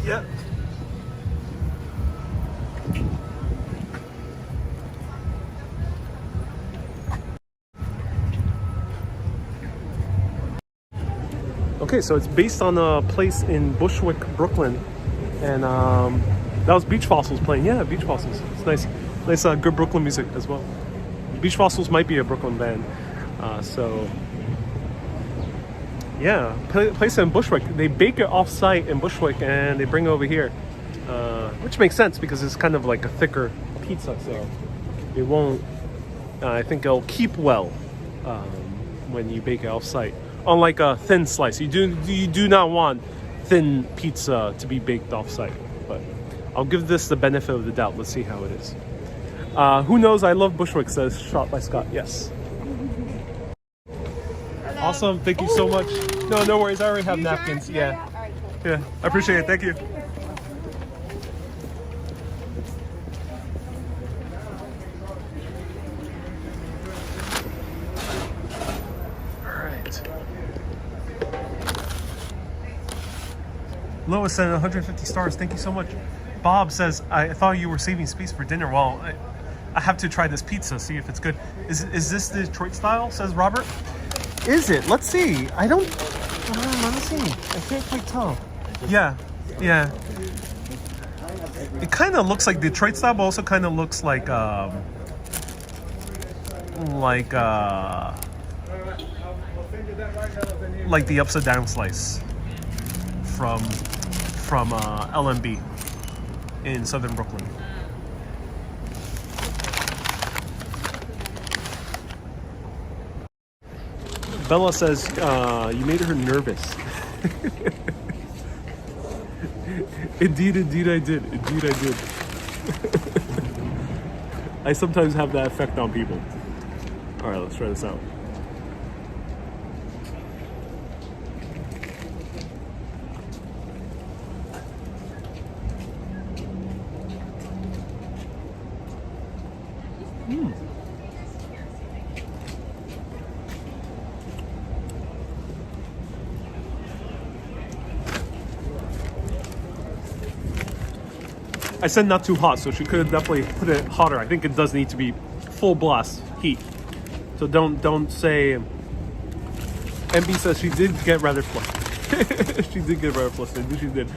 Yeah. Okay, so it's based on a place in Bushwick, Brooklyn, and that was Beach Fossils playing. Yeah, Beach Fossils. It's nice, good Brooklyn music as well. Beach Fossils might be a Brooklyn band, so yeah, place in Bushwick. They bake it off-site in Bushwick and they bring it over here, which makes sense because it's kind of like a thicker pizza, so it won't. I think it'll keep well when you bake it off-site. Unlike a thin slice, you do not want thin pizza to be baked off-site. But I'll give this the benefit of the doubt. Let's see how it is. Who knows? I love Bushwick, says Shot by Scott. Yes. Awesome. Thank you so much. No worries. I already have napkins. Yeah. Yeah. I appreciate it. Thank you. Lois sent 150 stars. Thank you so much. Bob says, I thought you were saving space for dinner. Well, I have to try this pizza, see if it's good. Is this the Detroit style, says Robert? Is it? Let's see. Let me see. I can't quite tell. Yeah. It kind of looks like Detroit style, but also kind of looks like the upside down slice from LMB in southern Brooklyn. Bella says you made her nervous. Indeed I did. I sometimes have that effect on people. All right, let's try this out. I said not too hot, so she could have definitely put it hotter. I think it does need to be full blast heat. So don't say. MB says she did get rather flushed. She did get rather flushed. She did.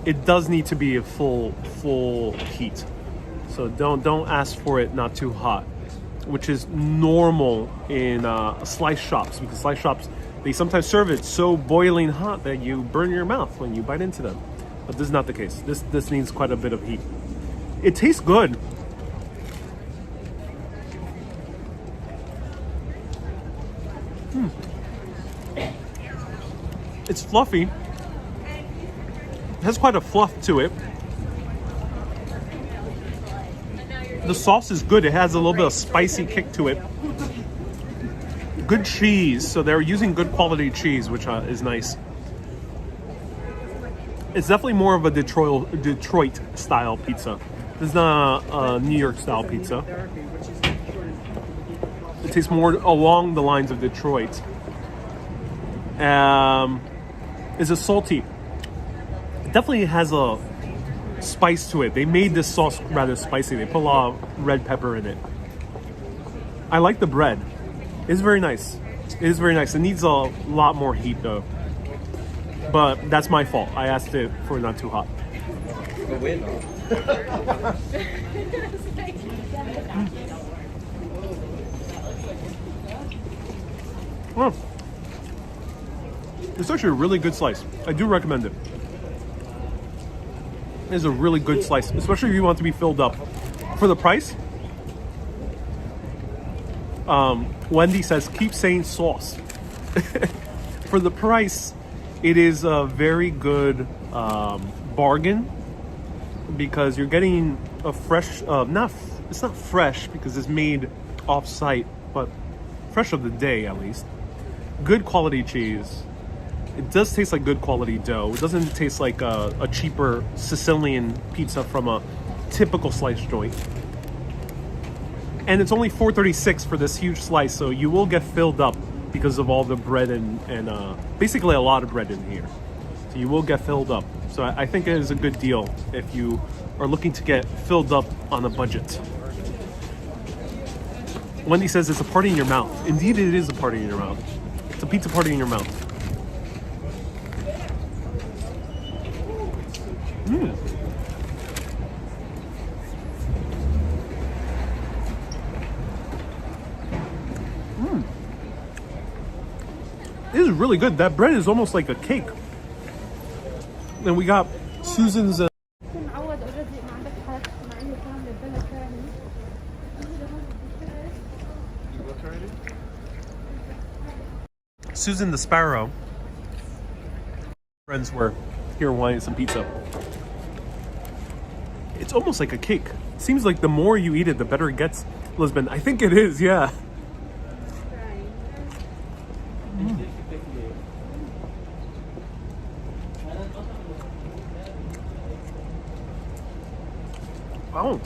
It does need to be a full heat. So don't ask for it not too hot, which is normal in slice shops, because slice shops, they sometimes serve it so boiling hot that you burn your mouth when you bite into them. But this is not the case. This needs quite a bit of heat. It tastes good. It's fluffy. It has quite a fluff to it. The sauce is good. It has a little bit of spicy kick to it. Good cheese. So they're using good quality cheese, which is nice. It's definitely more of a Detroit style pizza. This is not a New York style pizza. It tastes more along the lines of Detroit. Is it salty? It definitely has a spice to it. They made this sauce rather spicy. They put a lot of red pepper in it. I like the bread. It's very nice. It is very nice. It needs a lot more heat though. But that's my fault. I asked it for not too hot. Well, it's actually a really good slice. I do recommend it. It is a really good slice, especially if you want to be filled up. For the price, Wendy says, keep saying sauce. For the price, it is a very good bargain, because you're getting a fresh, it's not fresh because it's made off-site, but fresh of the day at least. Good quality cheese. It does taste like good quality dough. It doesn't taste like a cheaper Sicilian pizza from a typical slice joint. And it's only $4.36 for this huge slice, so you will get filled up because of all the bread and basically a lot of bread in here. So So you will get filled up. So I think it is a good deal if you are looking to get filled up on a budget. Wendy says it's a party in your mouth. Indeed, it is a party in your mouth. It's a pizza party in your mouth. It is really good. That bread is almost like a cake. And we got Susan's. Susan the Sparrow. Friends were here wanting some pizza. It's almost like a cake. It seems like the more you eat it, the better it gets. Lisbon, I think it is, yeah. Oh.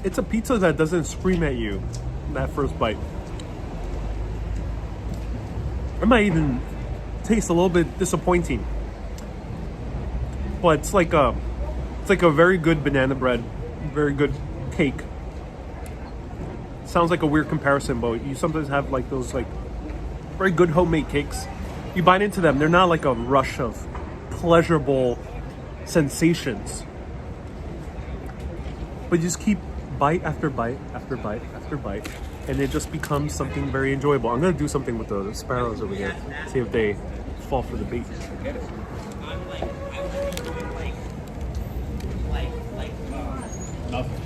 It's a pizza that doesn't scream at you that first bite. It might even taste a little bit disappointing. But it's like a very good banana bread, very good cake. Sounds like a weird comparison, but you sometimes have like those like very good homemade cakes. You bite into them, they're not like a rush of pleasurable sensations. But you just keep bite after bite after bite after bite, and it just becomes something very enjoyable. I'm gonna do something with the sparrows over here, see if they fall for the bait. Nothing.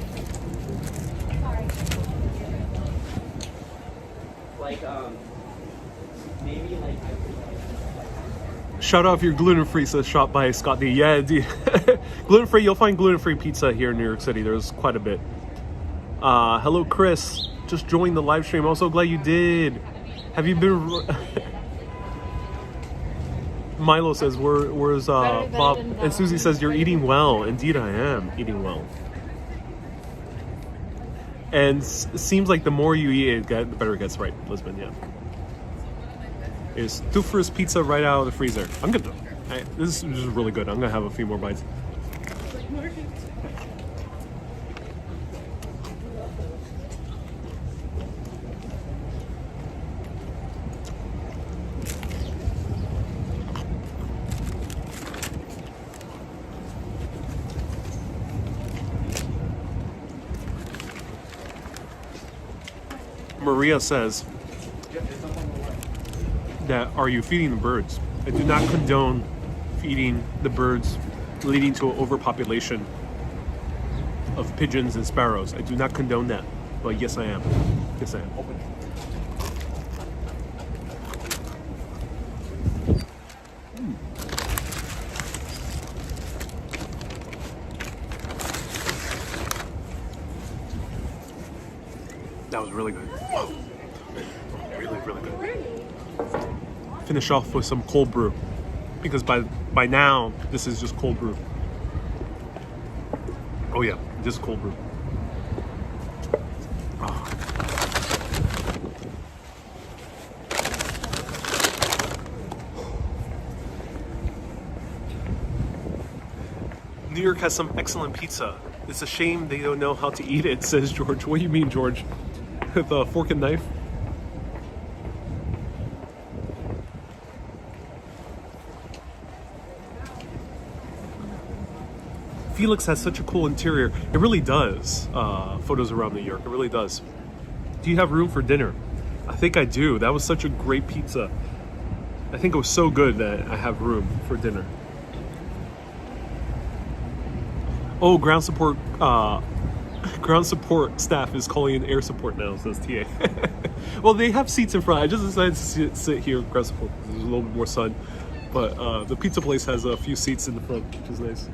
Maybe like. Shout out if you're gluten-free, says shop by Scott D. Yeah, gluten-free, you'll find gluten-free pizza here in New York City. There's quite a bit. Hello, Chris. Just joined the live stream. I'm so glad you did. Have you been... Milo says, where's Bob? And Susie says, you're eating well. Indeed, I am eating well. And it seems like the more you eat it, the better it gets, right, Lisbon, yeah. Is Tuffer's pizza right out of the freezer. I'm good though. This is just really good. I'm gonna have a few more bites. Maria says that, are you feeding the birds? I do not condone feeding the birds, leading to an overpopulation of pigeons and sparrows. I do not condone that, but yes I am. Yes I am. That was really good. Wow. Really, really good. Finish off with some cold brew, because by now this is just cold brew. Oh yeah, just cold brew. Oh. New York has some excellent pizza. It's a shame they don't know how to eat it, says George. What do you mean, George? With a fork and knife? Felix has such a cool interior. It really does. Photos around New York. It really does. Do you have room for dinner? I think I do. That was such a great pizza. I think it was so good that I have room for dinner. Oh, ground support staff is calling in air support now, says TA. Well, they have seats in front. I just decided to sit here with ground support because there's a little bit more sun. But the pizza place has a few seats in the front, which is nice.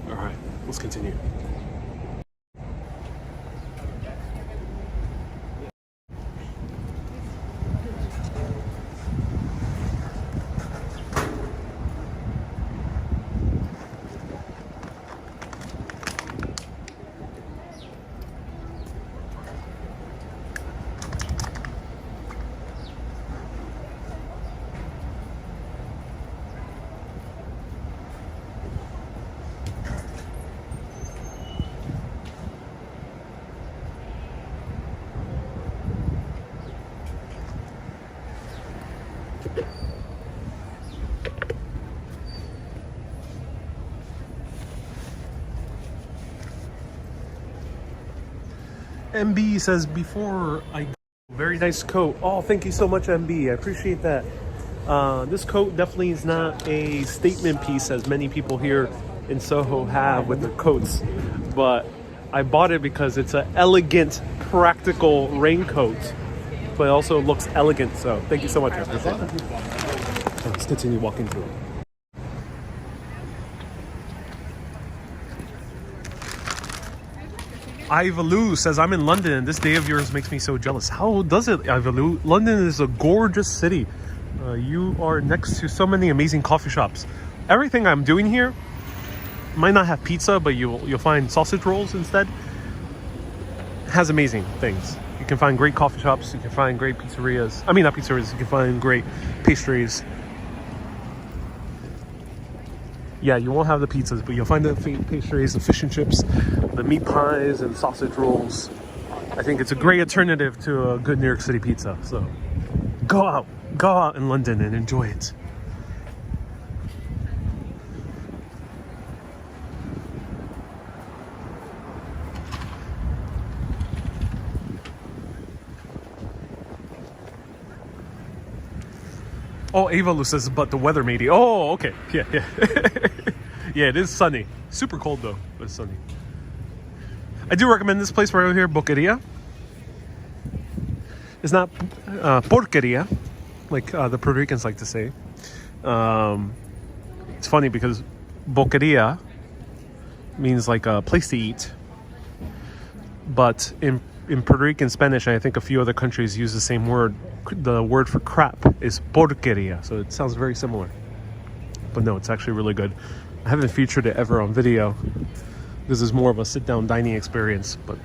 All right, let's continue. MB says before I go, very nice coat. Oh, thank you so much, MB. I appreciate that. This coat definitely is not a statement piece as many people here in Soho have with their coats, but I bought it because it's an elegant, practical raincoat, but it also looks elegant. So thank you so much. I appreciate that. So let's continue walking through. Ivalu says, I'm in London and this day of yours makes me so jealous. How does it, Ivalu? London is a gorgeous city. You are next to so many amazing coffee shops. Everything I'm doing here might not have pizza, but you'll find sausage rolls instead. Has amazing things. You can find great coffee shops. You can find great pizzerias. I mean, not pizzerias. You can find great pastries. Yeah, you won't have the pizzas, but you'll find the pastries, the fish and chips, the meat pies, and sausage rolls. I think it's a great alternative to a good New York City pizza. So go out in London and enjoy it. Oh, Ava Lu says, but the weather matey. Oh, okay. Yeah. Yeah, it is sunny. Super cold though, but it's sunny. I do recommend this place right over here, Boqueria. It's not porqueria, like the Puerto Ricans like to say. It's funny because Boqueria means like a place to eat. But in Puerto Rican Spanish, and I think a few other countries use the same word. The word for crap is porqueria, so it sounds very similar. But no, it's actually really good. I haven't featured it ever on video. This is more of a sit-down dining experience, but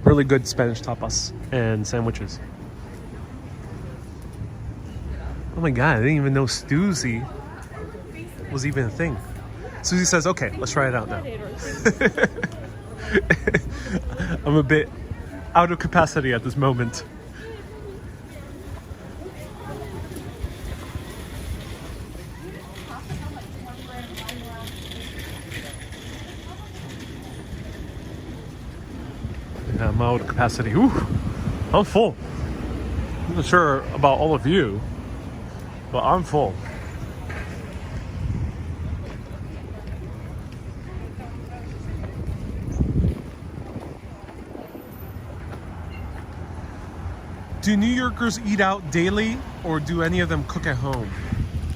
really good Spanish tapas and sandwiches. Oh my god, I didn't even know Stuzy was even a thing. Susie says, okay, let's try it out now. I'm a bit out of capacity at this moment. Yeah, I'm out of capacity. Ooh, I'm full. I'm not sure about all of you, but I'm full. Do New Yorkers eat out daily, or do any of them cook at home?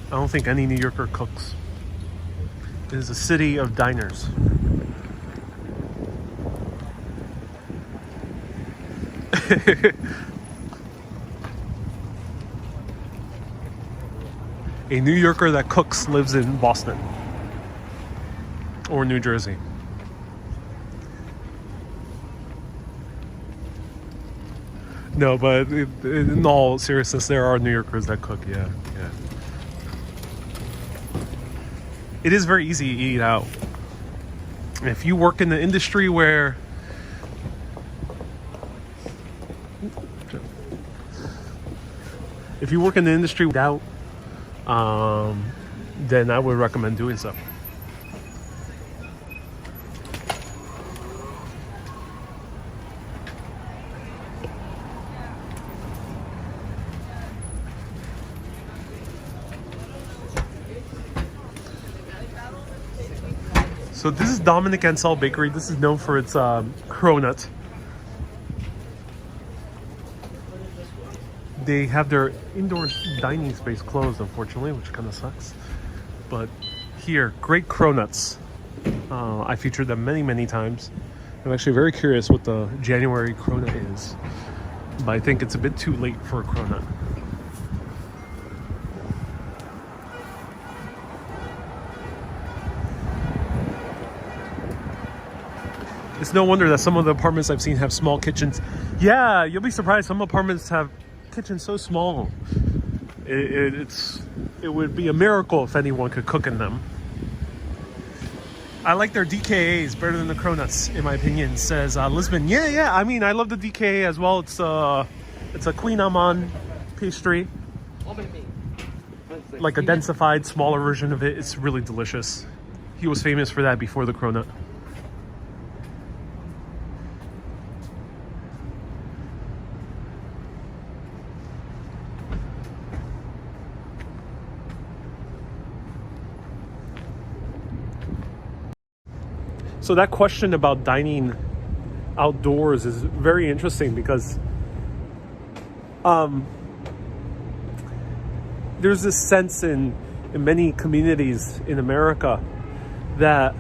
I don't think any New Yorker cooks. It is a city of diners. A New Yorker that cooks lives in Boston or New Jersey. No, but in all seriousness, there are New Yorkers that cook, yeah. It is very easy to eat out. If you work in the industry where without, then I would recommend doing so. So this is Dominic Ansel Bakery. This is known for its cronut. They have their indoor dining space closed, unfortunately, which kind of sucks. But here, great cronuts. I featured them many times. I'm actually very curious what the January cronut is, but I think it's a bit too late for a cronut. It's no wonder that some of the apartments I've seen have small kitchens. Yeah, you'll be surprised. Some apartments have kitchens so small. It would be a miracle if anyone could cook in them. I like their DKAs better than the cronuts, in my opinion, says Lisbon. Yeah. I mean, I love the DKA as well. It's a Queen Amman pastry. Like a densified, smaller version of it. It's really delicious. He was famous for that before the cronut. So that question about dining outdoors is very interesting because there's this sense in many communities in America that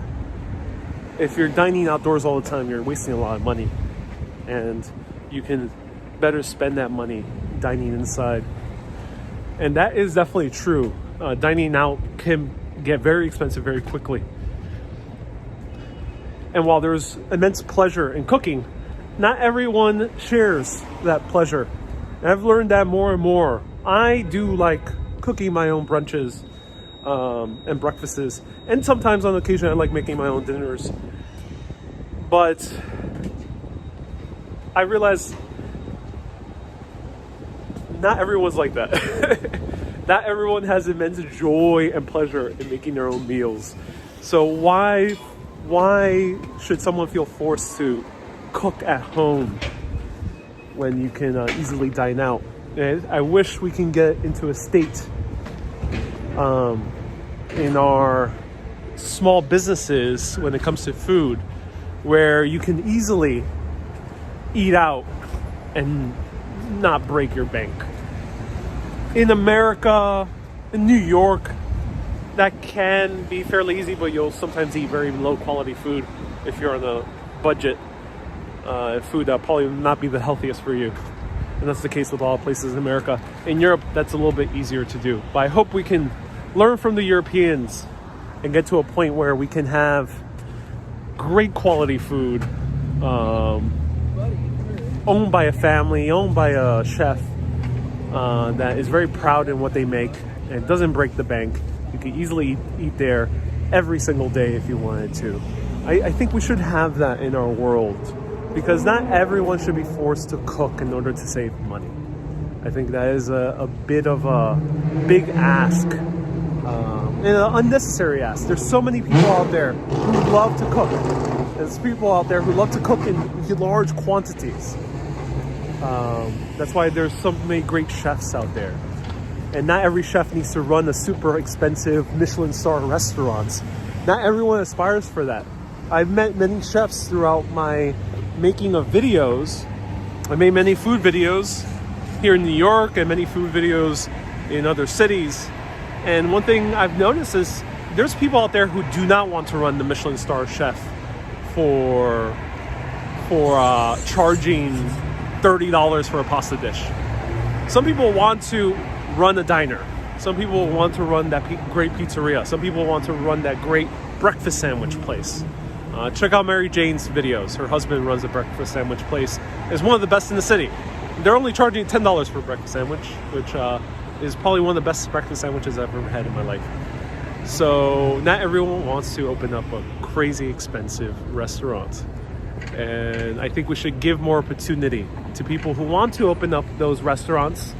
if you're dining outdoors all the time, you're wasting a lot of money, and you can better spend that money dining inside. And that is definitely true. Dining out can get very expensive very quickly. And while there's immense pleasure in cooking, not everyone shares that pleasure. And I've learned that more and more. I do like cooking my own brunches and breakfasts, and sometimes on occasion I like making my own dinners. But I realize not everyone's like that. Not everyone has immense joy and pleasure in making their own meals. So why should someone feel forced to cook at home when you can easily dine out? And I wish we can get into a state in our small businesses when it comes to food where you can easily eat out and not break your bank. In America, in New York, that can be fairly easy, but you'll sometimes eat very low quality food if you're on a budget. Food that probably not be the healthiest for you. And that's the case with all places in America. In Europe, that's a little bit easier to do. But I hope we can learn from the Europeans and get to a point where we can have great quality food owned by a family, owned by a chef that is very proud in what they make and doesn't break the bank. You can easily eat there every single day if you wanted to. I think we should have that in our world, because not everyone should be forced to cook in order to save money. I think that is a bit of a big ask, and an unnecessary ask. There's so many people out there who love to cook. There's people out there who love to cook in large quantities. That's why there's so many great chefs out there. And not every chef needs to run a super expensive Michelin star restaurants. Not everyone aspires for that. I've met many chefs throughout my making of videos. I made many food videos here in New York and many food videos in other cities. And one thing I've noticed is there's people out there who do not want to run the Michelin star chef for charging $30 for a pasta dish. Some people want to run a diner. Some people want to run that great pizzeria. Some people want to run that great breakfast sandwich place. Check out Mary Jane's videos. Her husband runs a breakfast sandwich place. It's one of the best in the city. They're only charging $10 for a breakfast sandwich, which is probably one of the best breakfast sandwiches I've ever had in my life. So not everyone wants to open up a crazy expensive restaurant. And I think we should give more opportunity to people who want to open up those restaurants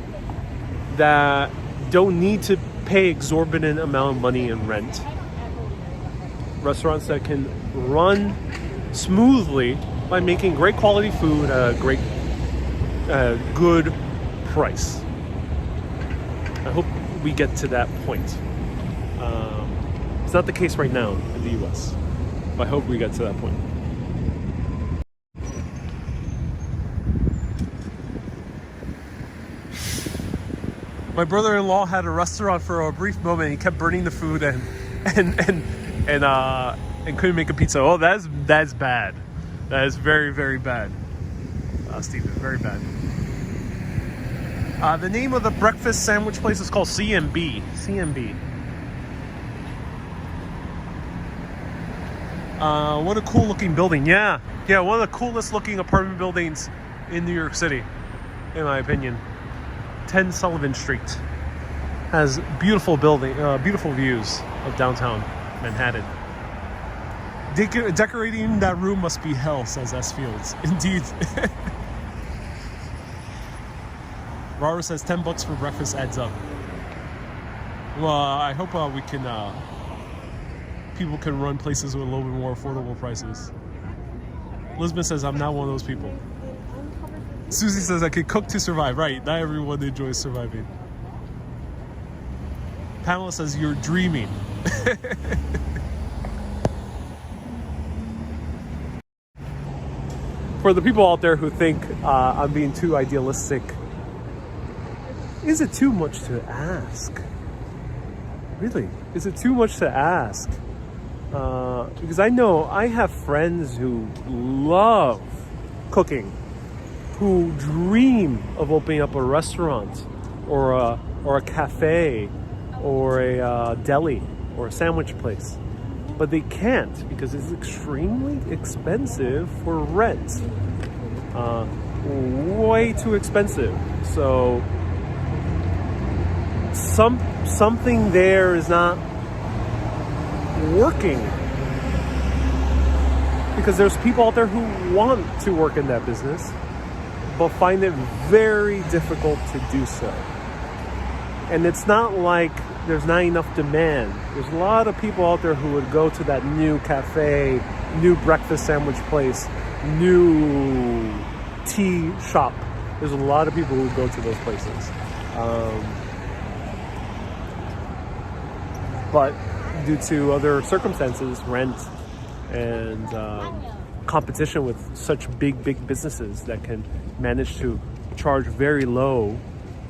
that don't need to pay exorbitant amount of money in rent. Restaurants that can run smoothly by making great quality food at a great, good price. I hope we get to that point. It's not the case right now in the US, but I hope we get to that point. My brother-in-law had a restaurant for a brief moment. He kept burning the food and couldn't make a pizza. Oh, that's bad. That is very, very bad, Stephen. Very bad. The name of the breakfast sandwich place is called CMB. CMB. What a cool looking building. Yeah, one of the coolest looking apartment buildings in New York City, in my opinion. 10 Sullivan Street has beautiful views of downtown Manhattan. Decorating that room must be hell, says S. Fields. Indeed. Robert says $10 for breakfast adds up. Well, I hope we can. People can run places with a little bit more affordable prices. Elizabeth says I'm not one of those people. Susie says I could cook to survive. Right, not everyone enjoys surviving. Pamela says you're dreaming. for the people out there who think I'm being too idealistic, is it too much to ask? Really, is it too much to ask? Because I know I have friends who love cooking, who dream of opening up a restaurant or a cafe or a deli or a sandwich place, but they can't because it's extremely expensive for rent. Way too expensive. So something there is not working, because there's people out there who want to work in that business but find it very difficult to do so. And it's not like there's not enough demand. There's a lot of people out there who would go to that new cafe, new breakfast sandwich place, new tea shop. There's a lot of people who go to those places. But due to other circumstances, rent and competition with such big businesses that can manage to charge very low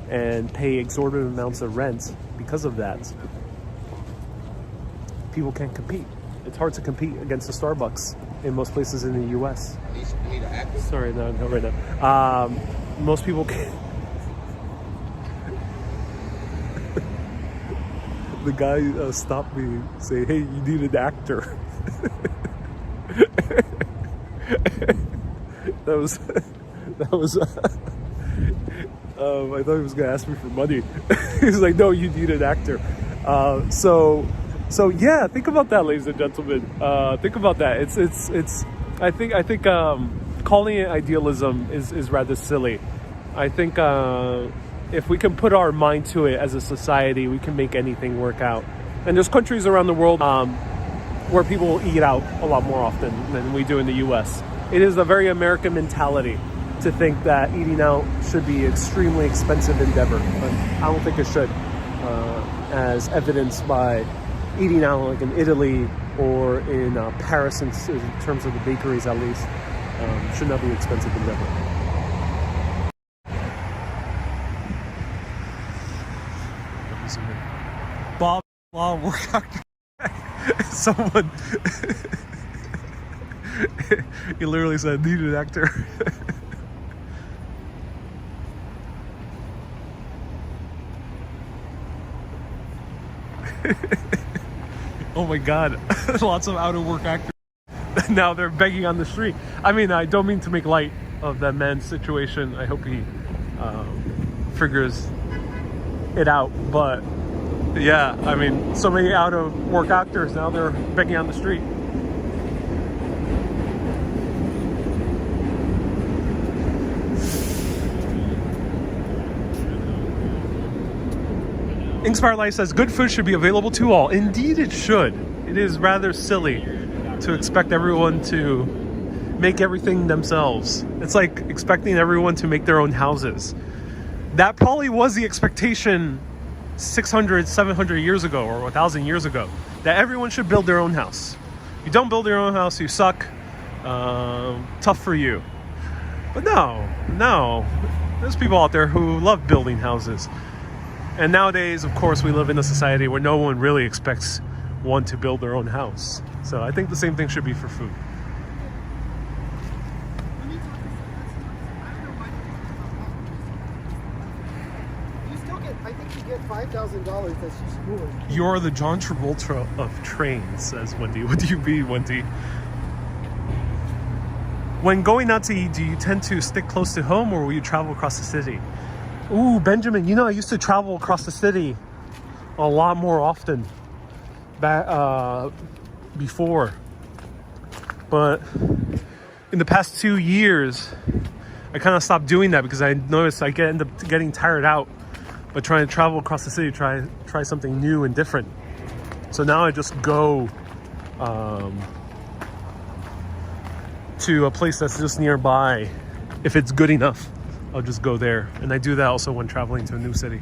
and pay exorbitant amounts of rent because of that, people can't compete. It's hard to compete against the Starbucks in most places in the US. Sorry, no, right now. Most people can't. The guy stopped me, say, "Hey, you need an actor." That was. I thought he was gonna ask me for money. He's like, "No, you need an actor." So yeah, think about that, ladies and gentlemen. Think about that. It's. I think calling it idealism is rather silly. I think if we can put our mind to it as a society, we can make anything work out. And there's countries around the world where people eat out a lot more often than we do in the U.S. It is a very American mentality to think that eating out should be extremely expensive endeavor, but I don't think it should, as evidenced by eating out like in Italy or in Paris, in terms of the bakeries at least, should not be an expensive endeavor. Bob Law workout. Someone he literally said, "Need an actor." Oh my god. Lots of out of work actors. Now they're begging on the street. I mean, I don't mean to make light of that man's situation. I hope he figures it out, but yeah, I mean, so many out of work actors, now they're begging on the street. Inspired Life says, good food should be available to all. Indeed it should. It is rather silly to expect everyone to make everything themselves. It's like expecting everyone to make their own houses. That probably was the expectation 600, 700 years ago or 1,000 years ago, that everyone should build their own house. If you don't build your own house, you suck. Tough for you. But no. There's people out there who love building houses. And nowadays, of course, we live in a society where no one really expects one to build their own house. So I think the same thing should be for food. I think you get $5,000. That's just cool. You're the John Travolta of trains, says Wendy. What do you mean, Wendy? When going out to eat, do you tend to stick close to home or will you travel across the city? Ooh, Benjamin, you know, I used to travel across the city a lot more often back before. But in the past 2 years, I kind of stopped doing that because I noticed I end up getting tired out. But trying to travel across the city, try something new and different. So now I just go to a place that's just nearby. If it's good enough, I'll just go there. And I do that also when traveling to a new city.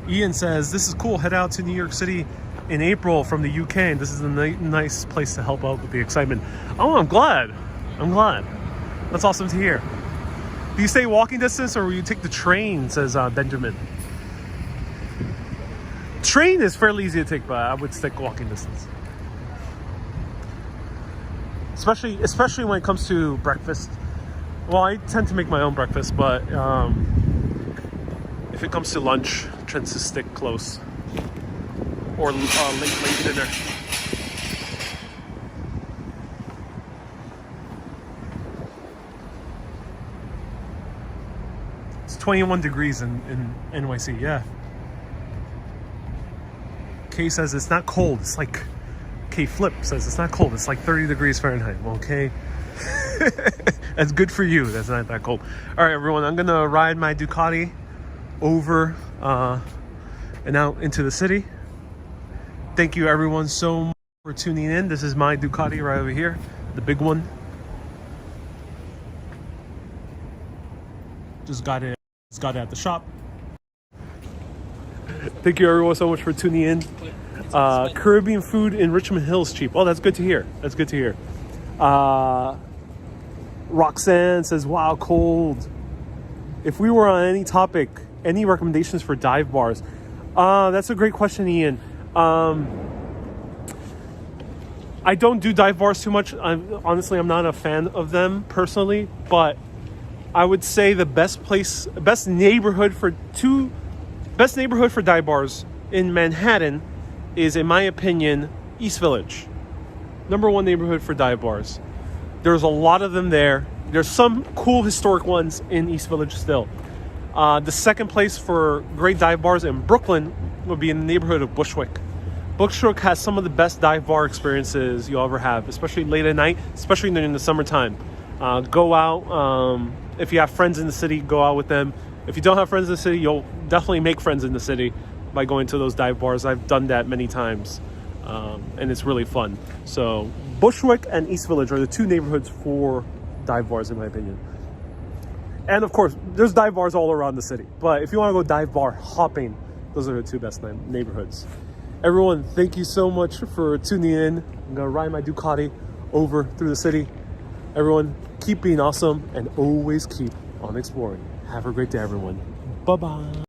Ian says, this is cool. Head out to New York City in April from the UK. And this is a nice place to help out with the excitement. Oh, I'm glad. I'm glad. That's awesome to hear. Do you stay walking distance or will you take the train, says Benjamin. Train is fairly easy to take, but I would stick walking distance. Especially when it comes to breakfast. Well, I tend to make my own breakfast, but if it comes to lunch, I tend to stick close. Or late dinner. It's 21 degrees in NYC, yeah. Kay says it's not cold. It's like, Kay Flip says it's not cold. It's like 30 degrees Fahrenheit. Okay. That's good for you. That's not that cold. All right, everyone. I'm going to ride my Ducati over and out into the city. Thank you, everyone, so much for tuning in. This is my Ducati right over here. The big one. Just got it at the shop. Thank you, everyone, so much for tuning in. Caribbean food in Richmond Hill is cheap. Oh, that's good to hear. That's good to hear. Roxanne says, wow, cold. If we were on any topic, any recommendations for dive bars? That's a great question, Ian. I don't do dive bars too much. Honestly, I'm not a fan of them personally, but I would say the best neighborhood for dive bars in Manhattan is, in my opinion, East Village. #1 neighborhood for dive bars. There's a lot of them there. There's some cool historic ones in East Village still. The second place for great dive bars in Brooklyn would be in the neighborhood of Bushwick. Bushwick has some of the best dive bar experiences you'll ever have, especially late at night, especially during the summertime. Go out. If you have friends in the city, go out with them. If you don't have friends in the city, you'll definitely make friends in the city by going to those dive bars. I've done that many times, and it's really fun. So Bushwick and East Village are the two neighborhoods for dive bars, in my opinion. And of course, there's dive bars all around the city. But if you want to go dive bar hopping, those are the two best neighborhoods. Everyone, thank you so much for tuning in. I'm going to ride my Ducati over through the city. Everyone, keep being awesome and always keep on exploring. Have a great day, everyone. Bye-bye.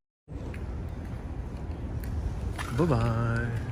Bye-bye.